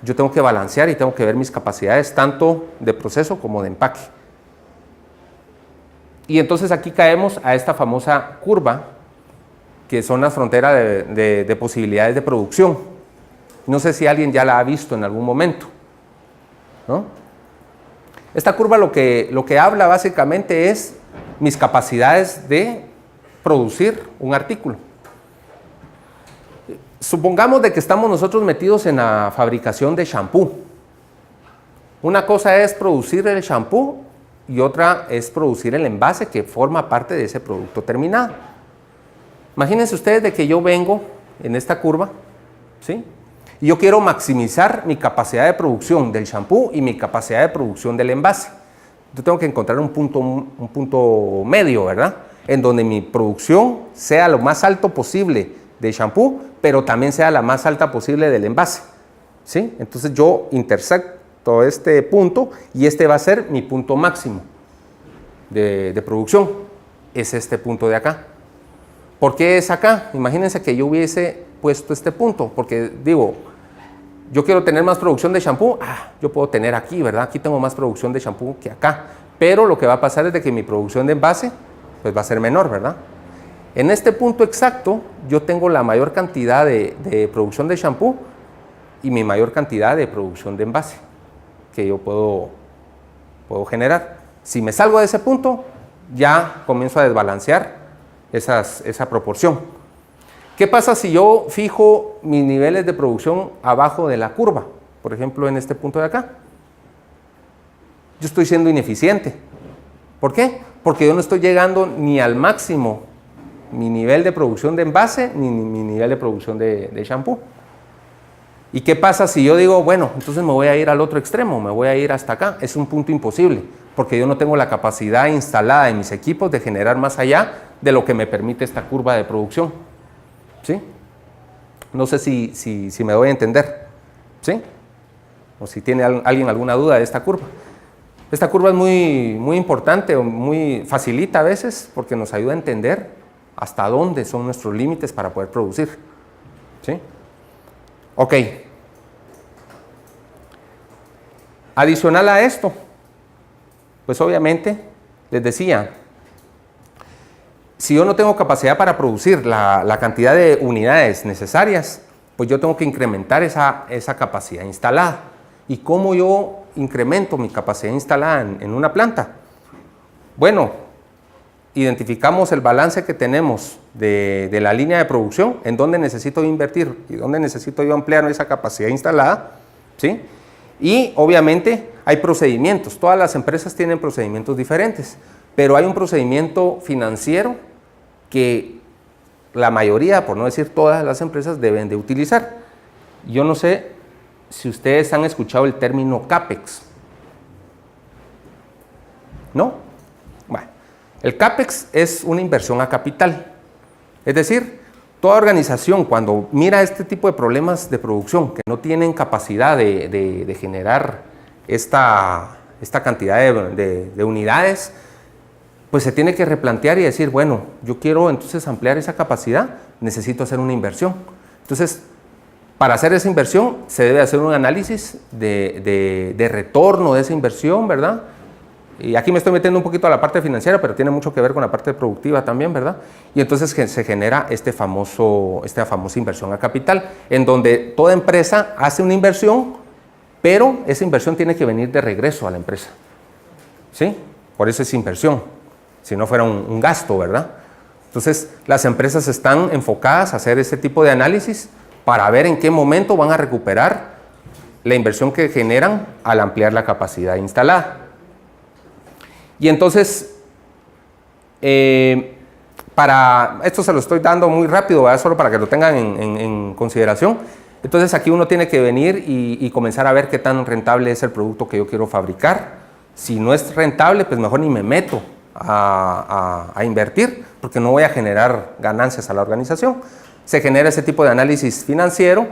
Yo tengo que balancear y tengo que ver mis capacidades tanto de proceso como de empaque. Y entonces aquí caemos a esta famosa curva, que son las fronteras de posibilidades de producción. No sé si alguien ya la ha visto en algún momento, ¿no? Esta curva lo que habla básicamente es mis capacidades de producir un artículo. Supongamos de que estamos nosotros metidos en la fabricación de shampoo. Una cosa es producir el shampoo y otra es producir el envase que forma parte de ese producto terminado. Imagínense ustedes de que yo vengo en esta curva, ¿sí? Y yo quiero maximizar mi capacidad de producción del shampoo y mi capacidad de producción del envase. Yo tengo que encontrar un punto medio, ¿verdad? En donde mi producción sea lo más alto posible de shampoo, pero también sea la más alta posible del envase, ¿sí? Entonces yo intersecto este punto y este va a ser mi punto máximo de producción. Es este punto de acá. ¿Por qué es acá? Imagínense que yo hubiese puesto este punto, porque digo, yo quiero tener más producción de shampoo, yo puedo tener aquí, ¿verdad? Aquí tengo más producción de shampoo que acá, pero lo que va a pasar es de que mi producción de envase pues va a ser menor, ¿verdad? En este punto exacto yo tengo la mayor cantidad de producción de shampoo y mi mayor cantidad de producción de envase que yo puedo generar. Si me salgo de ese punto, ya comienzo a desbalancear esa proporción. ¿Qué pasa si yo fijo mis niveles de producción abajo de la curva? Por ejemplo, en este punto de acá. Yo estoy siendo ineficiente. ¿Por qué? Porque yo no estoy llegando ni al máximo mi nivel de producción de envase ni mi nivel de producción de shampoo. ¿Y qué pasa si yo digo, bueno, entonces me voy a ir al otro extremo, me voy a ir hasta acá? Es un punto imposible, porque yo no tengo la capacidad instalada en mis equipos de generar más allá de lo que me permite esta curva de producción. ¿Sí? No sé si me doy a entender, ¿sí? O si tiene alguien alguna duda de esta curva. Esta curva es muy importante, facilita a veces, porque nos ayuda a entender hasta dónde son nuestros límites para poder producir. ¿Sí? Ok. Adicional a esto, pues obviamente, les decía, si yo no tengo capacidad para producir la cantidad de unidades necesarias, pues yo tengo que incrementar esa capacidad instalada. ¿Y cómo yo incremento mi capacidad instalada en una planta? Bueno, identificamos el balance que tenemos de la línea de producción, en dónde necesito invertir y dónde necesito yo ampliar esa capacidad instalada, ¿sí? Y obviamente hay procedimientos, todas las empresas tienen procedimientos diferentes, pero hay un procedimiento financiero que la mayoría, por no decir todas las empresas, deben de utilizar. Yo no sé si ustedes han escuchado el término CAPEX. ¿No? Bueno, el CAPEX es una inversión a capital. Es decir, toda organización cuando mira este tipo de problemas de producción que no tienen capacidad de generar esta cantidad de unidades, pues se tiene que replantear y decir, bueno, yo quiero entonces ampliar esa capacidad, necesito hacer una inversión. Entonces, para hacer esa inversión se debe hacer un análisis de retorno de esa inversión, ¿verdad? Y aquí me estoy metiendo un poquito a la parte financiera, pero tiene mucho que ver con la parte productiva también, ¿verdad? Y entonces se genera esta famosa inversión a capital, en donde toda empresa hace una inversión, pero esa inversión tiene que venir de regreso a la empresa. ¿Sí? Por eso es inversión, si no fuera un gasto, ¿verdad? Entonces, las empresas están enfocadas a hacer ese tipo de análisis para ver en qué momento van a recuperar la inversión que generan al ampliar la capacidad instalada. Y entonces, para esto se lo estoy dando muy rápido, ¿verdad? Solo para que lo tengan en consideración. Entonces aquí uno tiene que venir y comenzar a ver qué tan rentable es el producto que yo quiero fabricar. Si no es rentable, pues mejor ni me meto a invertir, porque no voy a generar ganancias a la organización. Se genera ese tipo de análisis financiero,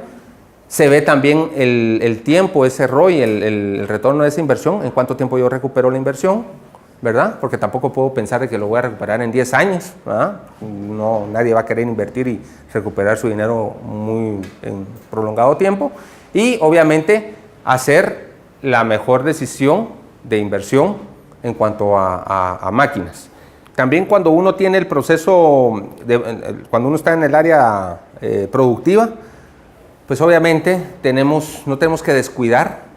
se ve también el tiempo, ese ROI, el retorno de esa inversión, en cuánto tiempo yo recupero la inversión, ¿verdad? Porque tampoco puedo pensar de que lo voy a recuperar en 10 años, ¿verdad? No, nadie va a querer invertir y recuperar su dinero en prolongado tiempo. Y obviamente hacer la mejor decisión de inversión en cuanto a máquinas. También cuando uno tiene el proceso, cuando uno está en el área productiva, pues obviamente no tenemos que descuidar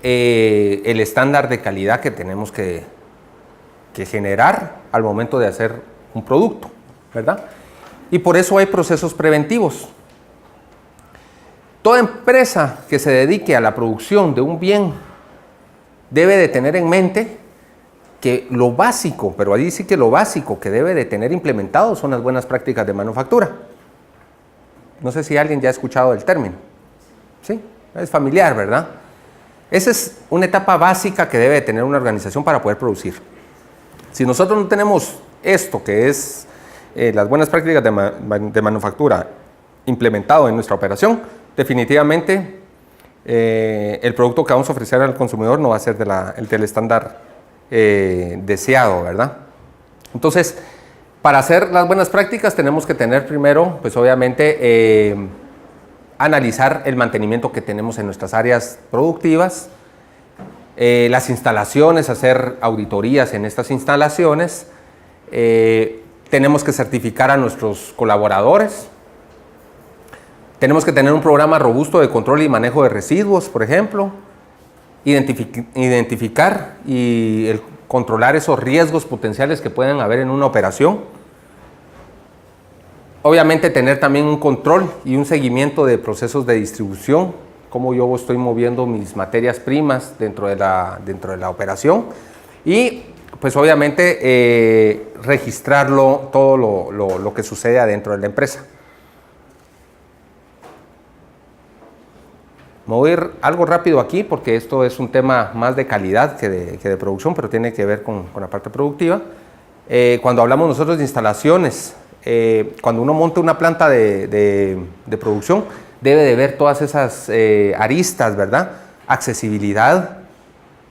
el estándar de calidad que tenemos que generar al momento de hacer un producto, ¿verdad? Y por eso hay procesos preventivos. Toda empresa que se dedique a la producción de un bien debe de tener en mente que lo básico, pero ahí sí que lo básico que debe de tener implementado son las buenas prácticas de manufactura. No sé si alguien ya ha escuchado el término. Sí, es familiar, ¿verdad? Esa es una etapa básica que debe de tener una organización para poder producir. Si nosotros no tenemos esto, que es las buenas prácticas de manufactura implementado en nuestra operación, definitivamente el producto que vamos a ofrecer al consumidor no va a ser del estándar deseado, ¿verdad? Entonces, para hacer las buenas prácticas tenemos que tener primero, pues obviamente, analizar el mantenimiento que tenemos en nuestras áreas productivas, las instalaciones, hacer auditorías en estas instalaciones, tenemos que certificar a nuestros colaboradores, tenemos que tener un programa robusto de control y manejo de residuos, por ejemplo, identificar y controlar esos riesgos potenciales que pueden haber en una operación. Obviamente tener también un control y un seguimiento de procesos de distribución, cómo yo estoy moviendo mis materias primas dentro de la operación y pues obviamente registrarlo todo lo que sucede adentro de la empresa. Me voy a ir algo rápido aquí porque esto es un tema más de calidad que de producción, pero tiene que ver con la parte productiva. Cuando hablamos nosotros de instalaciones, cuando uno monta una planta de producción, debe de ver todas esas aristas, ¿verdad? Accesibilidad,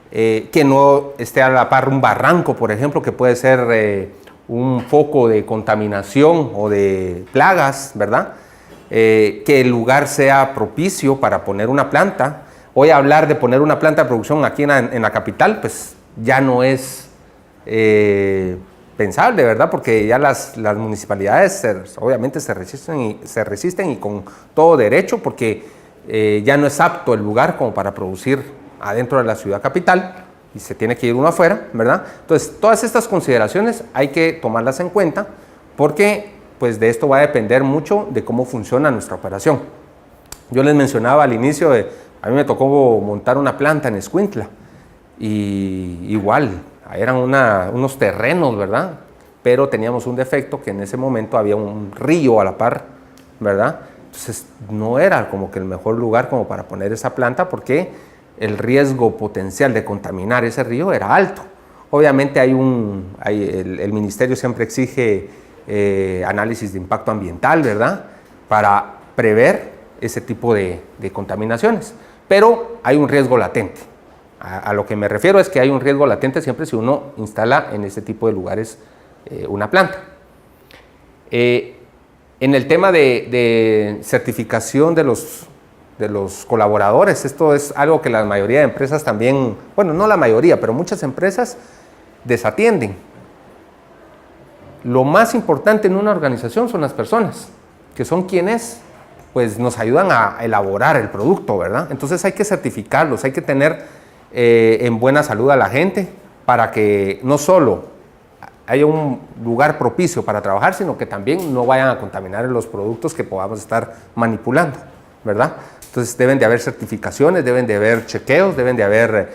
que no esté a la par un barranco, por ejemplo, que puede ser un foco de contaminación o de plagas, ¿verdad? Que el lugar sea propicio para poner una planta. Hoy hablar de poner una planta de producción aquí en la capital, pues ya no es pensable, ¿verdad? Porque ya las municipalidades obviamente se resisten y con todo derecho, porque ya no es apto el lugar como para producir adentro de la ciudad capital y se tiene que ir uno afuera, ¿verdad? Entonces, todas estas consideraciones hay que tomarlas en cuenta porque pues de esto va a depender mucho de cómo funciona nuestra operación. Yo les mencionaba al inicio, a mí me tocó montar una planta en Escuintla y igual, eran unos terrenos, ¿verdad? Pero teníamos un defecto que en ese momento había un río a la par, ¿verdad? Entonces no era como que el mejor lugar como para poner esa planta porque el riesgo potencial de contaminar ese río era alto. Obviamente el ministerio siempre exige análisis de impacto ambiental, ¿verdad? Para prever ese tipo de contaminaciones. Pero hay un riesgo latente. A lo que me refiero es que hay un riesgo latente siempre si uno instala en ese tipo de lugares una planta. En el tema de certificación de los colaboradores, esto es algo que la mayoría de empresas también, bueno, no la mayoría, pero muchas empresas desatienden. Lo más importante en una organización son las personas, que son quienes pues, nos ayudan a elaborar el producto, ¿verdad? Entonces hay que certificarlos, hay que tener en buena salud a la gente para que no solo haya un lugar propicio para trabajar, sino que también no vayan a contaminar los productos que podamos estar manipulando, ¿verdad? Entonces deben de haber certificaciones, deben de haber chequeos, deben de haber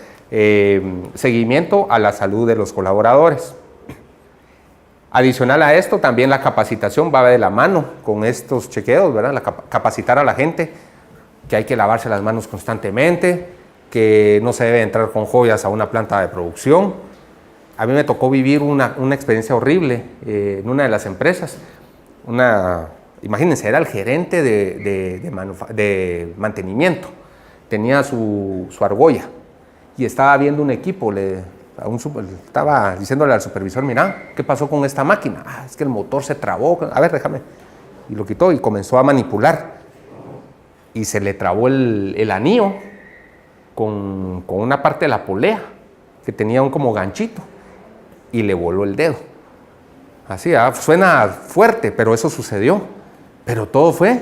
seguimiento a la salud de los colaboradores. Adicional a esto, también la capacitación va de la mano con estos chequeos, ¿verdad? Capacitar a la gente que hay que lavarse las manos constantemente, que no se debe entrar con joyas a una planta de producción. A mí me tocó vivir una experiencia horrible en una de las empresas. Imagínense, era el gerente de mantenimiento, tenía su argolla y estaba viendo un equipo, Estaba diciéndole al supervisor, mira, ¿qué pasó con esta máquina? Es que el motor se trabó. A ver, déjame. Y lo quitó y comenzó a manipular. Y se le trabó el anillo con una parte de la polea que tenía un como ganchito. Y le voló el dedo. Así, suena fuerte, pero eso sucedió. Pero todo fue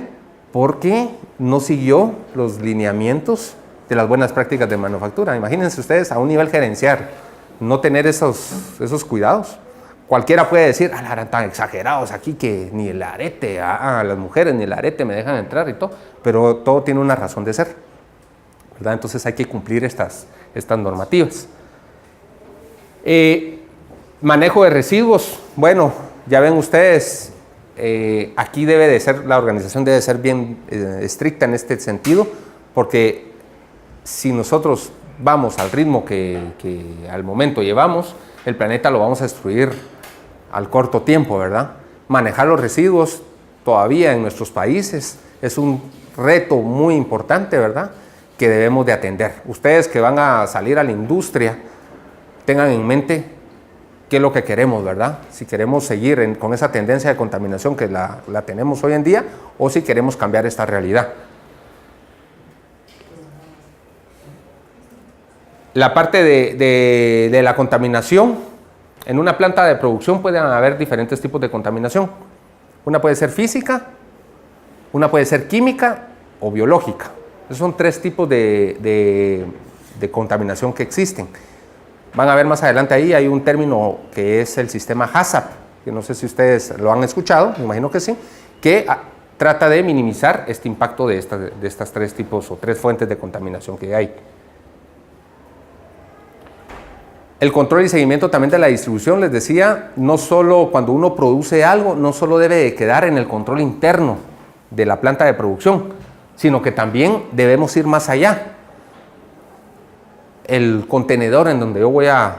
porque no siguió los lineamientos de las buenas prácticas de manufactura. Imagínense ustedes a un nivel gerencial, no tener esos cuidados. Cualquiera puede decir, eran tan exagerados aquí que ni el arete, las mujeres ni el arete me dejan entrar y todo, pero todo tiene una razón de ser, ¿verdad? Entonces hay que cumplir estas normativas. Manejo de residuos, bueno, ya ven ustedes, aquí la organización debe ser bien estricta en este sentido, porque si nosotros vamos al ritmo que al momento llevamos, el planeta lo vamos a destruir al corto tiempo, ¿verdad? Manejar los residuos todavía en nuestros países es un reto muy importante, ¿verdad? Que debemos de atender. Ustedes que van a salir a la industria, tengan en mente qué es lo que queremos, ¿verdad? Si queremos seguir con esa tendencia de contaminación que la tenemos hoy en día, o si queremos cambiar esta realidad. La parte de la contaminación, en una planta de producción pueden haber diferentes tipos de contaminación. Una puede ser física, una puede ser química o biológica. Esos son 3 tipos de contaminación que existen. Van a ver más adelante ahí, hay un término que es el sistema HACCP, que no sé si ustedes lo han escuchado, me imagino que sí, que trata de minimizar este impacto de estas 3 tipos o 3 fuentes de contaminación que hay. El control y seguimiento también de la distribución, les decía, no solo cuando uno produce algo, no solo debe de quedar en el control interno de la planta de producción, sino que también debemos ir más allá. El contenedor en donde yo voy a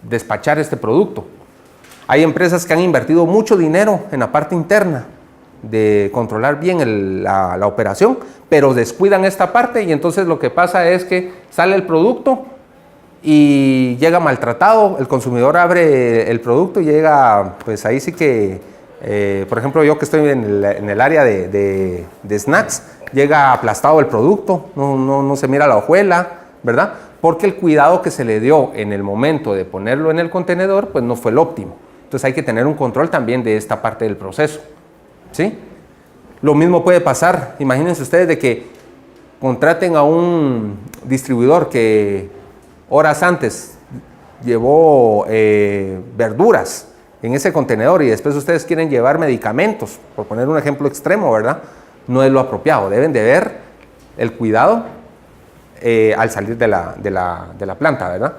despachar este producto. Hay empresas que han invertido mucho dinero en la parte interna de controlar bien la operación, pero descuidan esta parte y entonces lo que pasa es que sale el producto y llega maltratado, el consumidor abre el producto y llega, pues ahí sí que, por ejemplo, yo que estoy en el área de snacks, llega aplastado el producto, no se mira la hojuela, ¿verdad? Porque el cuidado que se le dio en el momento de ponerlo en el contenedor, pues no fue el óptimo. Entonces hay que tener un control también de esta parte del proceso, ¿sí? Lo mismo puede pasar, imagínense ustedes de que contraten a un distribuidor que horas antes llevó verduras en ese contenedor y después ustedes quieren llevar medicamentos, por poner un ejemplo extremo, ¿verdad? No es lo apropiado, deben de ver el cuidado al salir de la planta, ¿verdad?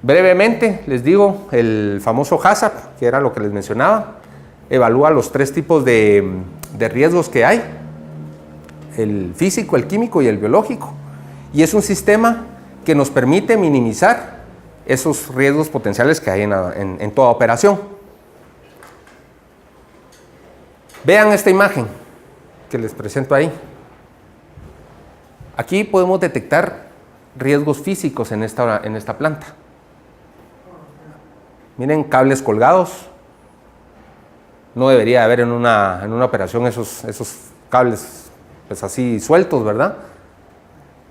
Brevemente les digo, el famoso HACCP, que era lo que les mencionaba, evalúa los 3 tipos de riesgos que hay, el físico, el químico y el biológico. Y es un sistema que nos permite minimizar esos riesgos potenciales que hay en toda operación. Vean esta imagen que les presento ahí. Aquí podemos detectar riesgos físicos en esta planta. Miren, cables colgados. No debería haber en una operación esos cables pues así sueltos, ¿verdad?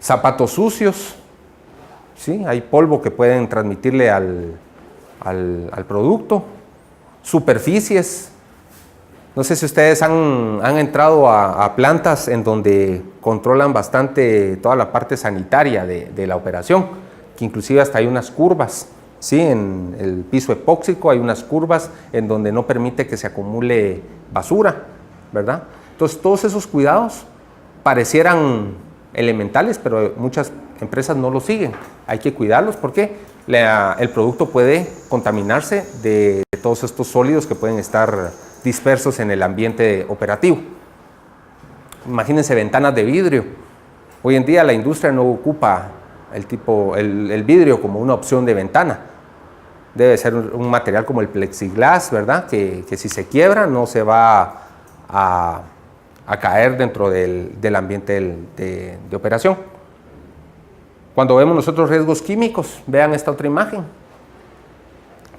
Zapatos sucios, ¿sí? Hay polvo que pueden transmitirle al producto. Superficies. No sé si ustedes han entrado a plantas en donde controlan bastante toda la parte sanitaria de la operación, que inclusive hasta hay unas curvas, ¿sí? En el piso epóxico hay unas curvas en donde no permite que se acumule basura, ¿verdad? Entonces todos esos cuidados parecieran elementales, pero muchas empresas no lo siguen. Hay que cuidarlos porque el producto puede contaminarse de todos estos sólidos que pueden estar dispersos en el ambiente operativo. Imagínense ventanas de vidrio. Hoy en día la industria no ocupa el vidrio como una opción de ventana. Debe ser un material como el plexiglass, ¿verdad? Que si se quiebra no se va a caer dentro del ambiente de operación. Cuando vemos nosotros riesgos químicos, vean esta otra imagen.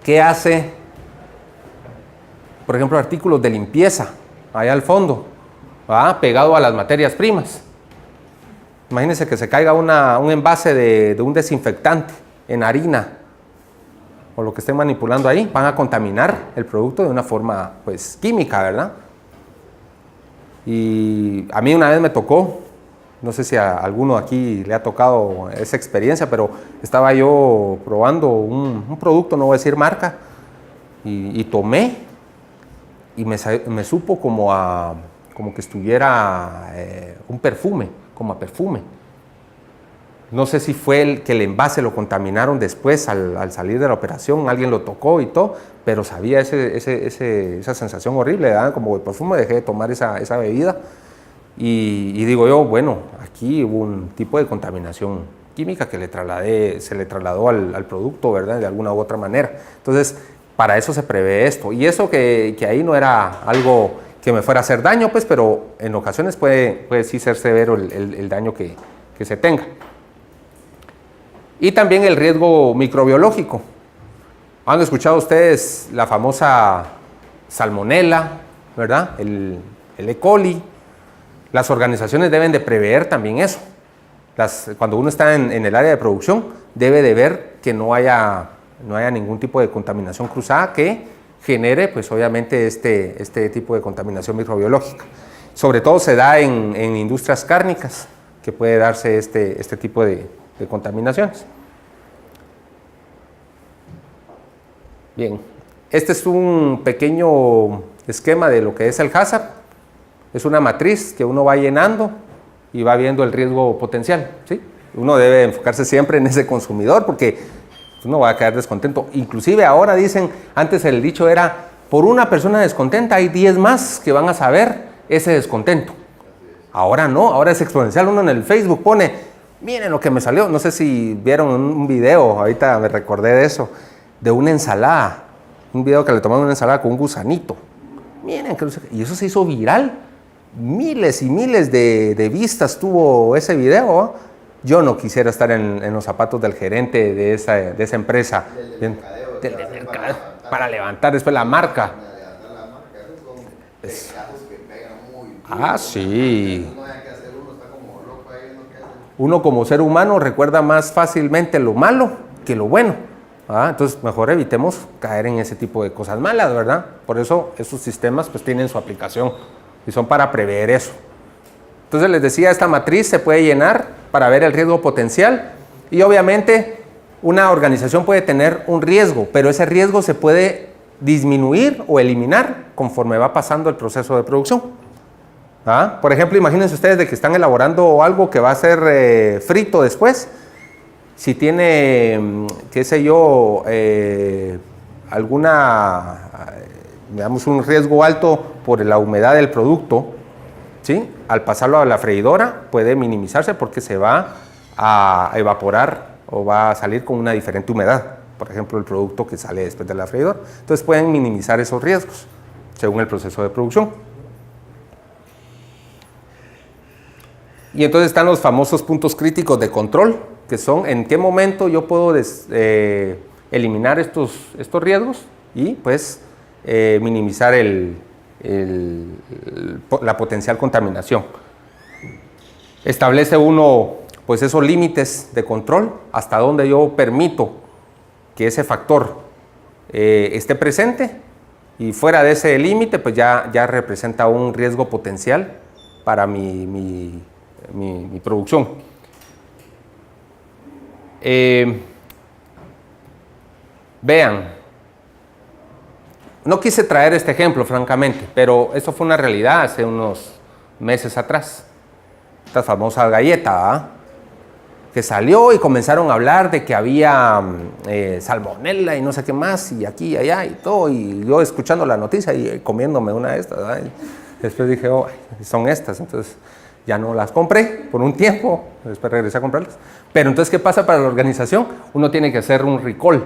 ¿Qué hace, por ejemplo, artículos de limpieza, allá al fondo, pegado a las materias primas? Imagínense que se caiga un envase de un desinfectante en harina, o lo que estén manipulando ahí, van a contaminar el producto de una forma, pues, química, ¿verdad? Y a mí una vez me tocó, no sé si a alguno aquí le ha tocado esa experiencia, pero estaba yo probando un producto, no voy a decir marca, y tomé, y me supo como que estuviera un perfume, como a perfume. No sé si fue el envase lo contaminaron después al salir de la operación, alguien lo tocó y todo, pero sabía esa sensación horrible, ¿verdad? Como el perfume. Dejé de tomar esa bebida y digo yo, bueno, aquí hubo un tipo de contaminación química que se le trasladó al producto, ¿verdad? De alguna u otra manera. Entonces, para eso se prevé esto. Y eso que ahí no era algo que me fuera a hacer daño, pues, pero en ocasiones puede sí ser severo el daño que se tenga. Y también el riesgo microbiológico. ¿Han escuchado ustedes la famosa salmonela, ¿verdad? El E. coli. Las organizaciones deben de prever también eso. Cuando uno está en el área de producción, debe de ver que no haya ningún tipo de contaminación cruzada que genere, pues obviamente, este tipo de contaminación microbiológica. Sobre todo se da en industrias cárnicas, que puede darse este tipo de contaminaciones. Bien, este es un pequeño esquema de lo que es el hazard. Es una matriz que uno va llenando y va viendo el riesgo potencial, ¿sí? Uno debe enfocarse siempre en ese consumidor porque uno va a quedar descontento. Inclusive ahora dicen, antes el dicho era, por una persona descontenta hay 10 más que van a saber ese descontento. Ahora no, ahora es exponencial. Uno en el Facebook pone, miren lo que me salió. No sé si vieron un video, ahorita me recordé de eso, de una ensalada. Un video que le tomaron una ensalada con un gusanito. Miren, y eso se hizo viral. Miles y miles de vistas tuvo ese video. Yo no quisiera estar en los zapatos del gerente de esa empresa. Del mercadeo, para levantar después la marca. Sí. Uno como ser humano recuerda más fácilmente lo malo que lo bueno. Entonces mejor evitemos caer en ese tipo de cosas malas, ¿verdad? Por eso esos sistemas pues tienen su aplicación y son para prever eso. Entonces les decía, esta matriz se puede llenar para ver el riesgo potencial y obviamente una organización puede tener un riesgo, pero ese riesgo se puede disminuir o eliminar conforme va pasando el proceso de producción. Por ejemplo, imagínense ustedes de que están elaborando algo que va a ser frito después. Si tiene, qué sé yo, digamos, un riesgo alto por la humedad del producto, ¿sí? Al pasarlo a la freidora puede minimizarse porque se va a evaporar o va a salir con una diferente humedad. Por ejemplo, el producto que sale después de la freidora. Entonces pueden minimizar esos riesgos según el proceso de producción. Y entonces están los famosos puntos críticos de control, que son en qué momento yo puedo eliminar estos riesgos y pues minimizar la potencial contaminación. Establece uno pues esos límites de control, hasta donde yo permito que ese factor esté presente y fuera de ese límite pues ya representa un riesgo potencial para mi producción. Vean, no quise traer este ejemplo francamente, pero esto fue una realidad hace unos meses atrás. Esta famosa galleta, que salió y comenzaron a hablar de que había salmonella y no sé qué más, y aquí y allá y todo, y yo escuchando la noticia y comiéndome una de estas, ¿verdad? Y después dije, oh, son estas, entonces ya no las compré por un tiempo, después regresé a comprarlas. Pero entonces, ¿qué pasa para la organización? Uno tiene que hacer un recall,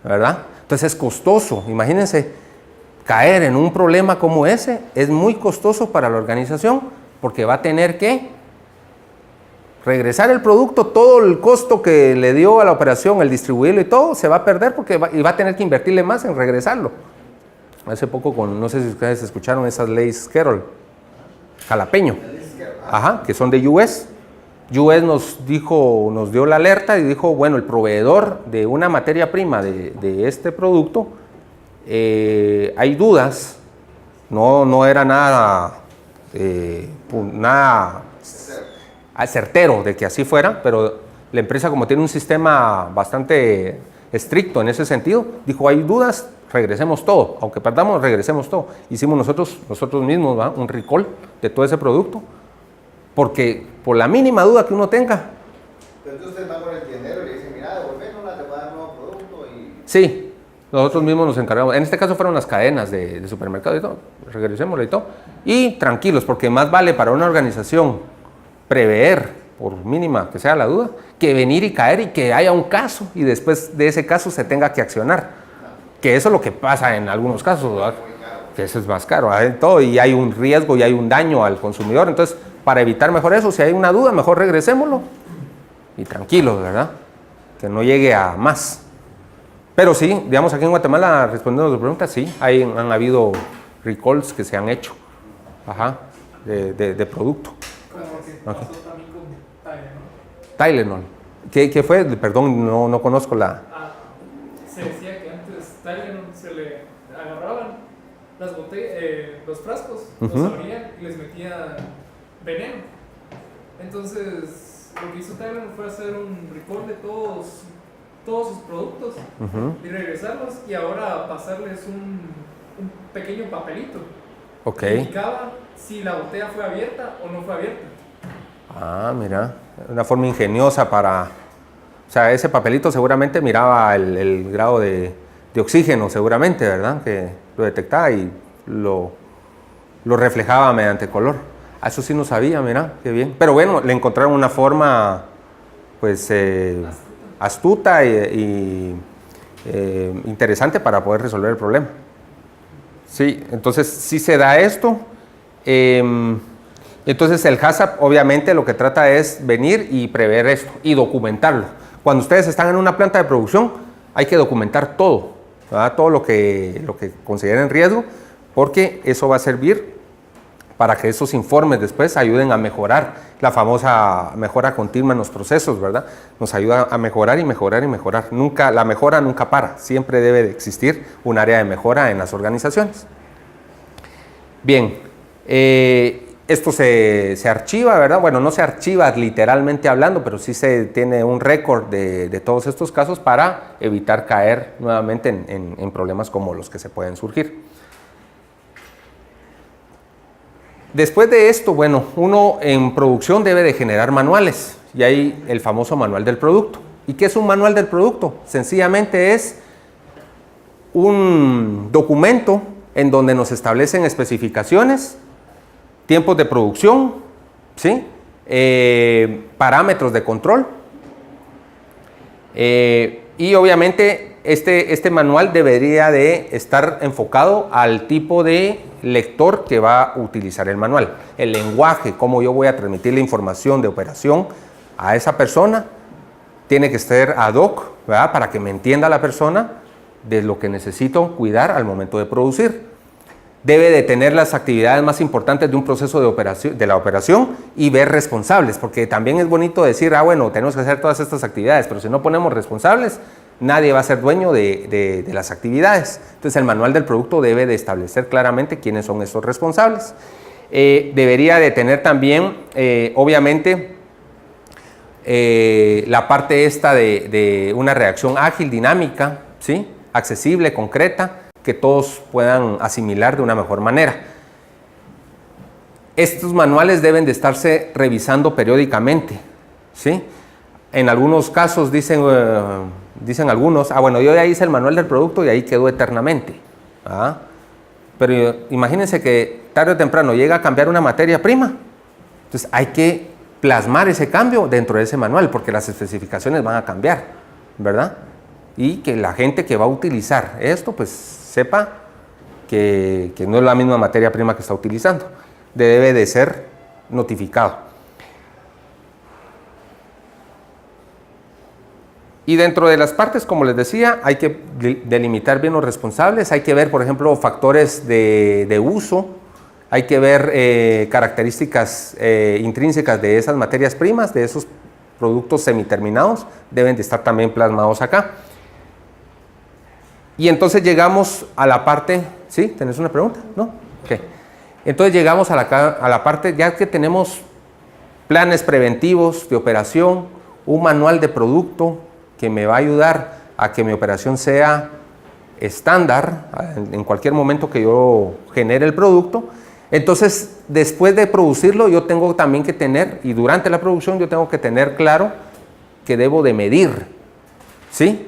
¿verdad? Entonces es costoso. Imagínense, caer en un problema como ese es muy costoso para la organización porque va a tener que regresar el producto, todo el costo que le dio a la operación, el distribuirlo y todo, se va a perder porque va a tener que invertirle más en regresarlo. Hace poco, no sé si ustedes escucharon esas leyes Carroll, jalapeño, ajá, que son de US. US nos dio la alerta y dijo, bueno, el proveedor de una materia prima de este producto, hay dudas, no era nada certero de que así fuera, pero la empresa, como tiene un sistema bastante estricto en ese sentido, dijo, hay dudas, regresemos todo, aunque perdamos, regresemos todo. Hicimos nosotros mismos, ¿va?, un recall de todo ese producto, porque por la mínima duda que uno tenga. Pero entonces usted va con el tiendero y le dice, mira, devolvénosla, te va a dar nuevo producto y... Sí, nosotros mismos nos encargamos. En este caso fueron las cadenas de supermercado y todo, regresémosla y todo. Y tranquilos, porque más vale para una organización prever, por mínima que sea la duda, que venir y caer y que haya un caso y después de ese caso se tenga que accionar. Que eso es lo que pasa en algunos casos, ¿verdad? Que eso es más caro, ¿verdad? Todo, y hay un riesgo y hay un daño al consumidor. Entonces, para evitar mejor eso, si hay una duda, mejor regresémoslo y tranquilos, ¿verdad? Que no llegue a más. Pero sí, digamos, aquí en Guatemala, respondiendo a tu pregunta, sí, han habido recalls que se han hecho, ajá, de producto. Como que pasó también con Tylenol. ¿Qué fue? Perdón, no conozco la... se decía que antes Tylenol se le agarraban los frascos, los abrían y les metían veneno. Entonces, lo que hizo Tylenol fue hacer un recall de todos sus productos y regresarlos, y ahora pasarles un pequeño papelito que indicaba si la botella fue abierta o no fue abierta. Ah, mira, una forma ingeniosa para... O sea, ese papelito seguramente miraba el grado de oxígeno, seguramente, ¿verdad? Que lo detectaba y lo reflejaba mediante color. Eso sí no sabía, mira, qué bien. Pero bueno, le encontraron una forma, pues, astuta y interesante para poder resolver el problema. Sí, entonces sí se da esto. Entonces el HACCP obviamente lo que trata es venir y prever esto y documentarlo. Cuando ustedes están en una planta de producción hay que documentar todo, ¿verdad? Todo lo que consideren riesgo, porque eso va a servir para que esos informes después ayuden a mejorar, la famosa mejora continua en los procesos, ¿verdad? Nos ayuda a mejorar y mejorar y mejorar. La mejora nunca para, siempre debe de existir un área de mejora en las organizaciones. Bien, esto se archiva, ¿verdad? Bueno, no se archiva literalmente hablando, pero sí se tiene un récord de todos estos casos para evitar caer nuevamente en problemas como los que se pueden surgir. Después de esto, bueno, uno en producción debe de generar manuales, y hay el famoso manual del producto. ¿Y qué es un manual del producto? Sencillamente es un documento en donde nos establecen especificaciones, tiempos de producción, ¿sí? Parámetros de control, y obviamente este manual debería de estar enfocado al tipo de lector que va a utilizar el manual, el lenguaje, cómo yo voy a transmitir la información de operación a esa persona, tiene que ser ad hoc, ¿verdad? Para que me entienda la persona de lo que necesito cuidar al momento de producir. Debe de tener las actividades más importantes de un proceso de la operación y ver responsables, porque también es bonito decir, bueno, tenemos que hacer todas estas actividades, pero si no ponemos responsables, nadie va a ser dueño de las actividades. Entonces el manual del producto debe de establecer claramente quiénes son esos responsables. Debería de tener también, obviamente, la parte esta de una reacción ágil, dinámica, ¿sí? Accesible, concreta, que todos puedan asimilar de una mejor manera. Estos manuales deben de estarse revisando periódicamente, ¿sí? En algunos casos dicen algunos, bueno, yo ya hice el manual del producto y ahí quedó eternamente. Pero imagínense que tarde o temprano llega a cambiar una materia prima. Entonces hay que plasmar ese cambio dentro de ese manual, porque las especificaciones van a cambiar, ¿verdad? Y que la gente que va a utilizar esto, pues sepa que no es la misma materia prima que está utilizando. Debe de ser notificado. Y dentro de las partes, como les decía, hay que delimitar bien los responsables, hay que ver, por ejemplo, factores de uso, hay que ver características intrínsecas de esas materias primas, de esos productos semiterminados, deben de estar también plasmados acá. Y entonces llegamos a la parte, ¿sí? ¿Tenés una pregunta? ¿No? Ok. Entonces llegamos a la parte, ya que tenemos planes preventivos de operación, un manual de producto que me va a ayudar a que mi operación sea estándar en cualquier momento que yo genere el producto. Entonces, después de producirlo, yo tengo también que tener, y durante la producción yo tengo que tener claro que debo de medir, ¿sí?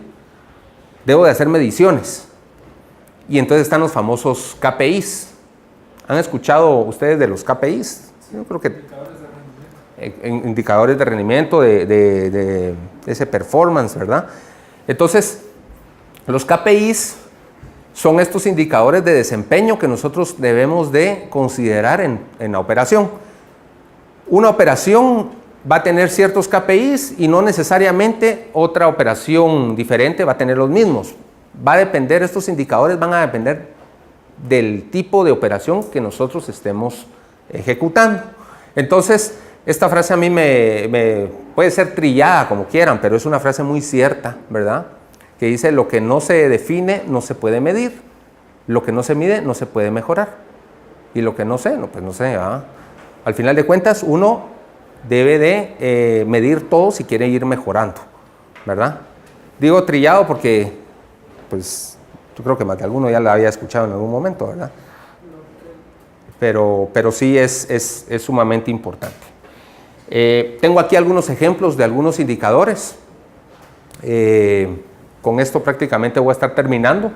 Debo de hacer mediciones. Y entonces están los famosos KPIs. ¿Han escuchado ustedes de los KPIs? Yo creo que indicadores de rendimiento, de ese performance, ¿verdad? Entonces, los KPIs son estos indicadores de desempeño que nosotros debemos de considerar en la operación. Una operación va a tener ciertos KPIs y no necesariamente otra operación diferente va a tener los mismos. Va a depender, estos indicadores van a depender del tipo de operación que nosotros estemos ejecutando. Entonces, esta frase a mí me puede ser trillada como quieran, pero es una frase muy cierta, ¿verdad? Que dice, lo que no se define no se puede medir, lo que no se mide no se puede mejorar, y lo que no sé, no, pues no sé, ¿verdad? Al final de cuentas, uno debe de medir todo si quiere ir mejorando, ¿verdad? Digo trillado porque, pues, yo creo que más de alguno ya lo había escuchado en algún momento, ¿verdad? Pero sí es sumamente importante. Tengo aquí algunos ejemplos de algunos indicadores. Con esto prácticamente voy a estar terminando.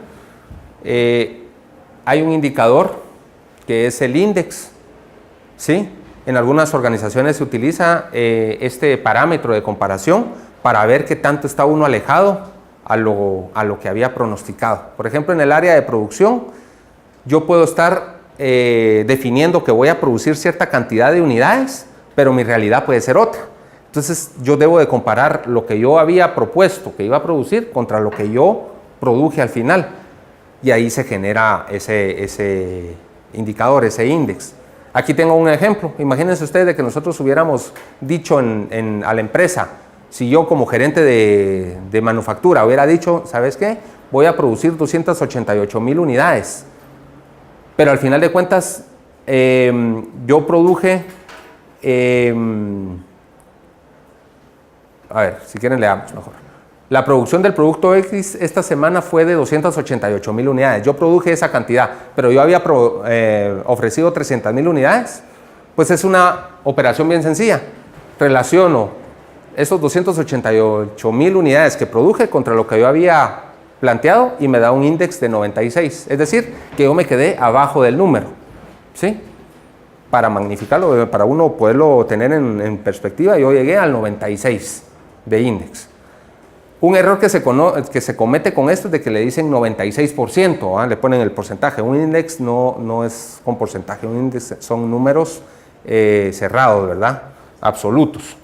Hay un indicador que es el índice, ¿sí? En algunas organizaciones se utiliza este parámetro de comparación para ver qué tanto está uno alejado a lo que había pronosticado. Por ejemplo, en el área de producción, yo puedo estar definiendo que voy a producir cierta cantidad de unidades, pero mi realidad puede ser otra. Entonces, yo debo de comparar lo que yo había propuesto que iba a producir contra lo que yo produje al final. Y ahí se genera ese indicador, ese índice. Aquí tengo un ejemplo. Imagínense ustedes de que nosotros hubiéramos dicho a la empresa, si yo como gerente de manufactura hubiera dicho, ¿sabes qué? Voy a producir 288,000 unidades. Pero al final de cuentas, yo produje... a ver, si quieren leamos mejor. La producción del producto X esta semana fue de 288,000 unidades. Yo produje esa cantidad, pero yo había ofrecido 300,000 unidades. Pues es una operación bien sencilla. Relaciono esos 288,000 unidades que produje contra lo que yo había planteado y me da un índice de 96. Es decir, que yo me quedé abajo del número, ¿sí? Para magnificarlo, para uno poderlo tener en perspectiva, yo llegué al 96 de índice. Un error que se comete con esto es de que le dicen 96%, le ponen el porcentaje. Un índice no es con porcentaje, un índice son números cerrados, ¿verdad? Absolutos.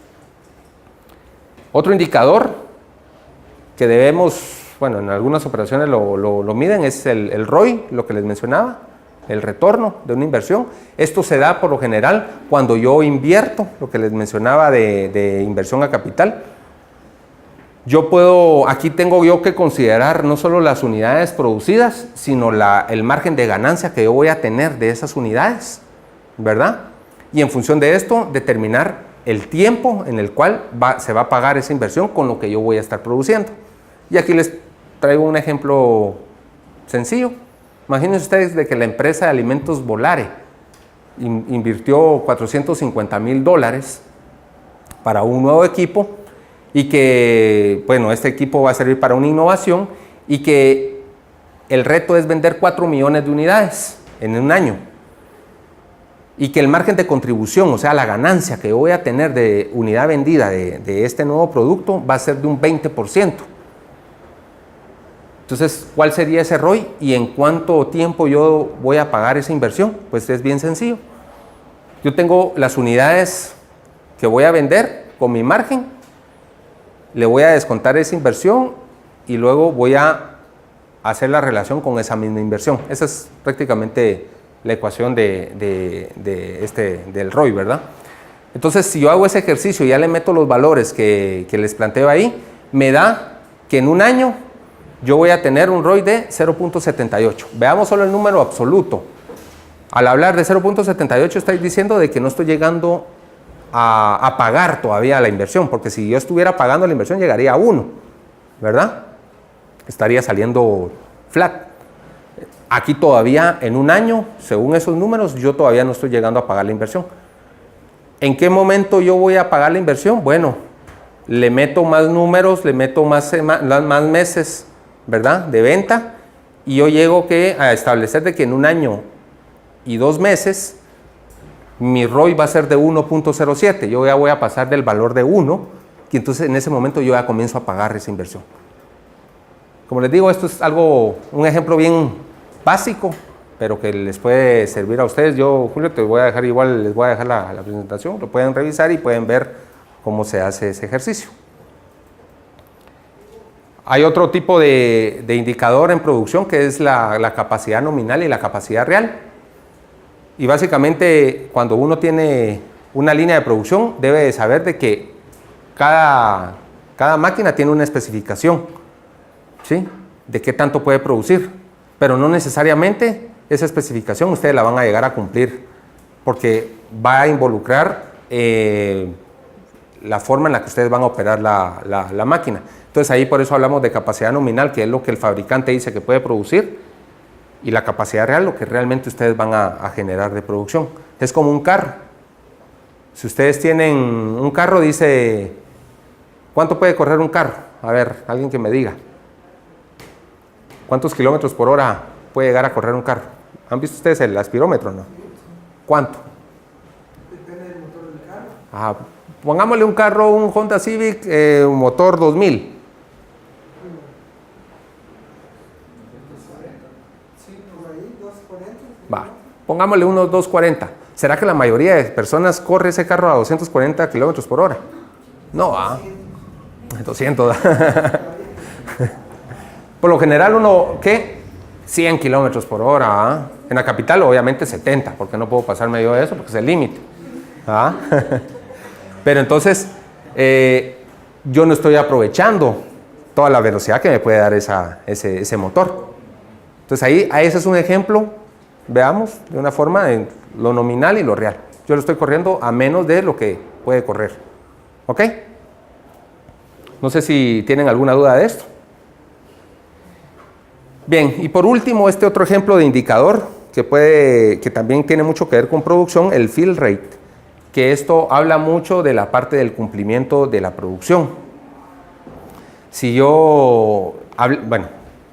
Otro indicador que debemos, bueno, en algunas operaciones lo miden, es el ROI, lo que les mencionaba, el retorno de una inversión. Esto se da por lo general cuando yo invierto, lo que les mencionaba de inversión a capital. Aquí tengo yo que considerar no solo las unidades producidas, sino el margen de ganancia que yo voy a tener de esas unidades, ¿verdad? Y en función de esto, determinar el tiempo en el cual se va a pagar esa inversión con lo que yo voy a estar produciendo. Y aquí les traigo un ejemplo sencillo. Imagínense ustedes de que la empresa de alimentos Volare invirtió $450,000 para un nuevo equipo y que, bueno, este equipo va a servir para una innovación y que el reto es vender 4 millones de unidades en un año y que el margen de contribución, o sea, la ganancia que yo voy a tener de unidad vendida de este nuevo producto va a ser de un 20%. Entonces, ¿cuál sería ese ROI y en cuánto tiempo yo voy a pagar esa inversión? Pues es bien sencillo. Yo tengo las unidades que voy a vender con mi margen le voy a descontar esa inversión y luego voy a hacer la relación con esa misma inversión. Esa es prácticamente la ecuación del ROI, ¿verdad? Entonces, si yo hago ese ejercicio y ya le meto los valores que les planteo ahí, me da que en un año yo voy a tener un ROI de 0.78. Veamos solo el número absoluto. Al hablar de 0.78 estoy diciendo de que no estoy llegando a pagar todavía la inversión, porque si yo estuviera pagando la inversión llegaría a 1, ¿verdad? Estaría saliendo flat. Aquí todavía en un año, según esos números, yo todavía no estoy llegando a pagar la inversión. ¿En qué momento yo voy a pagar la inversión? Bueno, le meto más números, le meto más meses, ¿verdad?, de venta, y yo llego a establecer de que en un año y 2 meses mi ROI va a ser de 1.07. Yo ya voy a pasar del valor de 1, y entonces en ese momento yo ya comienzo a pagar esa inversión. Como les digo, esto es un ejemplo bien básico, pero que les puede servir a ustedes. Yo, Julio, les voy a dejar la presentación, lo pueden revisar y pueden ver cómo se hace ese ejercicio. Hay otro tipo de indicador en producción que es la capacidad nominal y la capacidad real. Y básicamente, cuando uno tiene una línea de producción, debe de saber de que cada máquina tiene una especificación, ¿sí?, de qué tanto puede producir, pero no necesariamente esa especificación ustedes la van a llegar a cumplir, porque va a involucrar la forma en la que ustedes van a operar la máquina. Entonces ahí por eso hablamos de capacidad nominal, que es lo que el fabricante dice que puede producir, y la capacidad real, lo que realmente ustedes van a generar de producción. Es como un carro. Si ustedes tienen un carro, dice, ¿cuánto puede correr un carro? A ver, alguien que me diga. ¿Cuántos kilómetros por hora puede llegar a correr un carro? ¿Han visto ustedes el aspirómetro, no? ¿Cuánto? Depende del motor del carro. Ajá. Pongámosle un carro, un Honda Civic, motor 2000. Va, pongámosle unos 240. ¿Será que la mayoría de personas corre ese carro a 240 kilómetros por hora? No, 200. Por lo general uno, ¿qué? 100 kilómetros por hora. En la capital obviamente 70, porque no puedo pasarme yo de eso, porque es el límite. Pero entonces, yo no estoy aprovechando toda la velocidad que me puede dar ese motor. Entonces ahí ese es un ejemplo. Veamos de una forma en lo nominal y lo real. Yo lo estoy corriendo a menos de lo que puede correr. ¿Ok? No sé si tienen alguna duda de esto. Bien, y por último, este otro ejemplo de indicador que también tiene mucho que ver con producción, el fill rate, que esto habla mucho de la parte del cumplimiento de la producción. Si yo, bueno,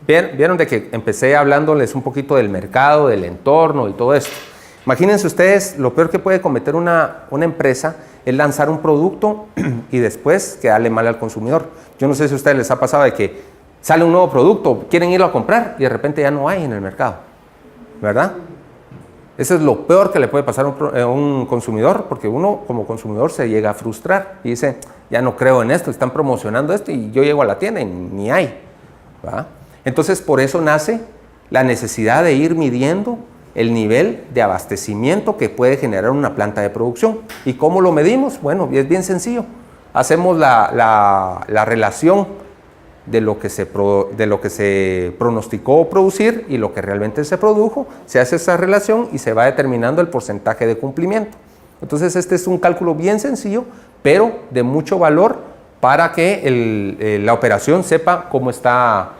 vieron de que empecé hablándoles un poquito del mercado, del entorno y todo esto. Imagínense ustedes, lo peor que puede cometer una empresa es lanzar un producto y después quedarle mal al consumidor. Yo no sé si a ustedes les ha pasado de que sale un nuevo producto, quieren irlo a comprar y de repente ya no hay en el mercado, ¿verdad? Eso es lo peor que le puede pasar a un consumidor, porque uno como consumidor se llega a frustrar y dice, ya no creo en esto, están promocionando esto y yo llego a la tienda y ni hay, ¿verdad? Entonces, por eso nace la necesidad de ir midiendo el nivel de abastecimiento que puede generar una planta de producción. ¿Y cómo lo medimos? Bueno, es bien sencillo. Hacemos la relación de lo que se pronosticó producir y lo que realmente se produjo. Se hace esa relación y se va determinando el porcentaje de cumplimiento. Entonces, este es un cálculo bien sencillo, pero de mucho valor para que la operación sepa cómo está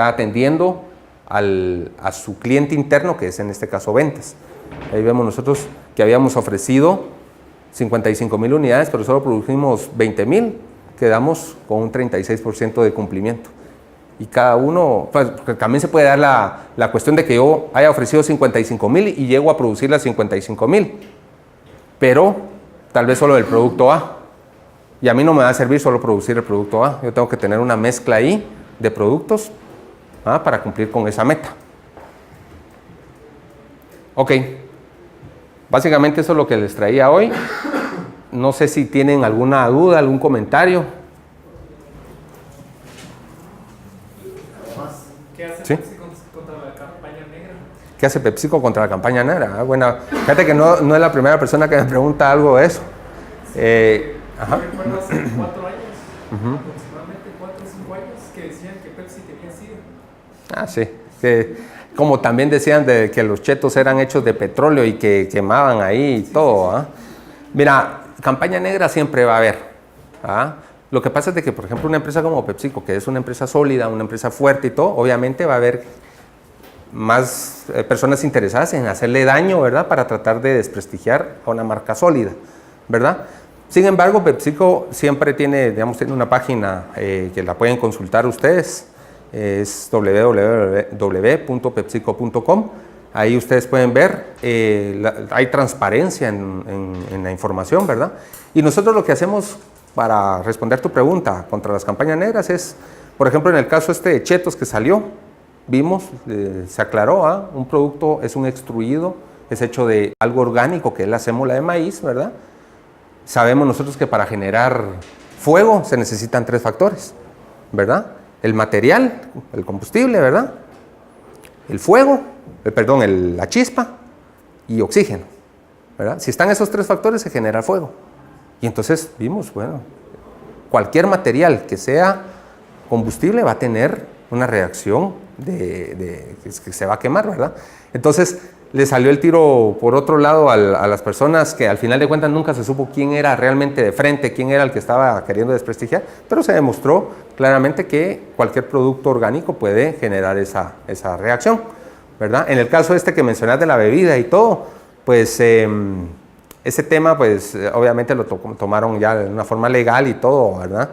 atendiendo a su cliente interno, que es en este caso ventas. Ahí vemos nosotros que habíamos ofrecido 55,000 unidades, pero solo produjimos 20,000, quedamos con un 36% de cumplimiento. Y cada uno, pues, también se puede dar la cuestión de que yo haya ofrecido 55,000 y llego a producir las 55,000, pero tal vez solo del producto A. Y a mí no me va a servir solo producir el producto A, yo tengo que tener una mezcla ahí de productos para cumplir con esa meta. Ok, básicamente eso es lo que les traía hoy. No sé si tienen alguna duda, algún comentario. Sí. Pepsi contra la campaña negra. ¿Qué hace PepsiCo contra la campaña negra? Ah, bueno, fíjate que no es la primera persona que me pregunta algo de eso. Ajá. Yo recuerdo hace 4 años, aproximadamente 4 o 5 años, que decían que Pepsi tenía SIDA. Ah, sí. Que, como también decían de que los chetos eran hechos de petróleo y que quemaban ahí y todo. ¿Ah? Mira, campaña negra siempre va a haber. ¿Ah? Lo que pasa es de que, por ejemplo, una empresa como PepsiCo, que es una empresa sólida, una empresa fuerte y todo, obviamente va a haber más personas interesadas en hacerle daño, ¿verdad? Para tratar de desprestigiar a una marca sólida, ¿verdad? Sin embargo, PepsiCo siempre tiene, digamos, tiene una página que la pueden consultar ustedes, es www.pepsico.com. Ahí ustedes pueden ver, hay transparencia en la información, ¿verdad? Y nosotros lo que hacemos para responder tu pregunta contra las campañas negras es, por ejemplo, en el caso de Chetos que salió, vimos, se aclaró, un producto es un extruido, es hecho de algo orgánico que es la sémola de maíz, ¿verdad? Sabemos nosotros que para generar fuego se necesitan 3 factores, ¿verdad? El material, el combustible, ¿verdad? El fuego, la chispa y oxígeno, ¿verdad? Si están esos 3 factores se genera fuego. Y entonces vimos, bueno, cualquier material que sea combustible va a tener una reacción que se va a quemar, ¿verdad? Entonces le salió el tiro por otro lado a las personas que al final de cuentas nunca se supo quién era realmente de frente, quién era el que estaba queriendo desprestigiar, pero se demostró claramente que cualquier producto orgánico puede generar esa reacción, ¿verdad? En el caso que mencionaste de la bebida y todo, pues ese tema pues obviamente lo tomaron ya de una forma legal y todo, ¿verdad?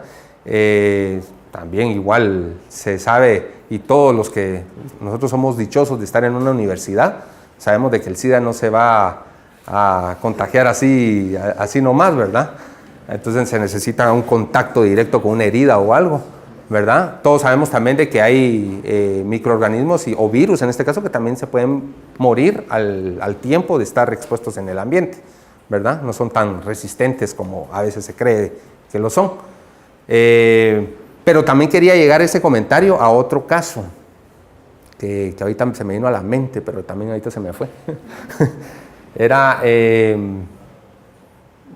También igual se sabe, y todos los que nosotros somos dichosos de estar en una universidad, sabemos de que el SIDA no se va a contagiar así nomás, ¿verdad? Entonces se necesita un contacto directo con una herida o algo, ¿verdad? Todos sabemos también de que hay microorganismos o virus en este caso que también se pueden morir al tiempo de estar expuestos en el ambiente, ¿verdad? No son tan resistentes como a veces se cree que lo son. Pero también quería llegar ese comentario a otro caso, que ahorita se me vino a la mente, pero también ahorita se me fue. Era,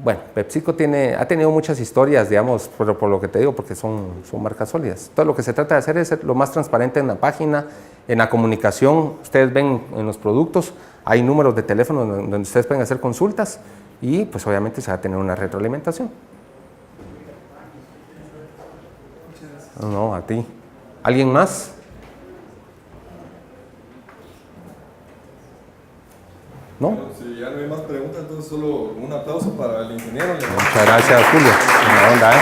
bueno, PepsiCo ha tenido muchas historias, digamos, por lo que te digo, porque son marcas sólidas. Todo lo que se trata de hacer es ser lo más transparente en la página, en la comunicación. Ustedes ven en los productos, hay números de teléfono donde ustedes pueden hacer consultas y pues obviamente se va a tener una retroalimentación. No, a ti. ¿Alguien más? ¿No? Bueno, si ya no hay más preguntas, entonces solo un aplauso para el ingeniero. Muchas gracias, Julio. Buena onda, ¿eh?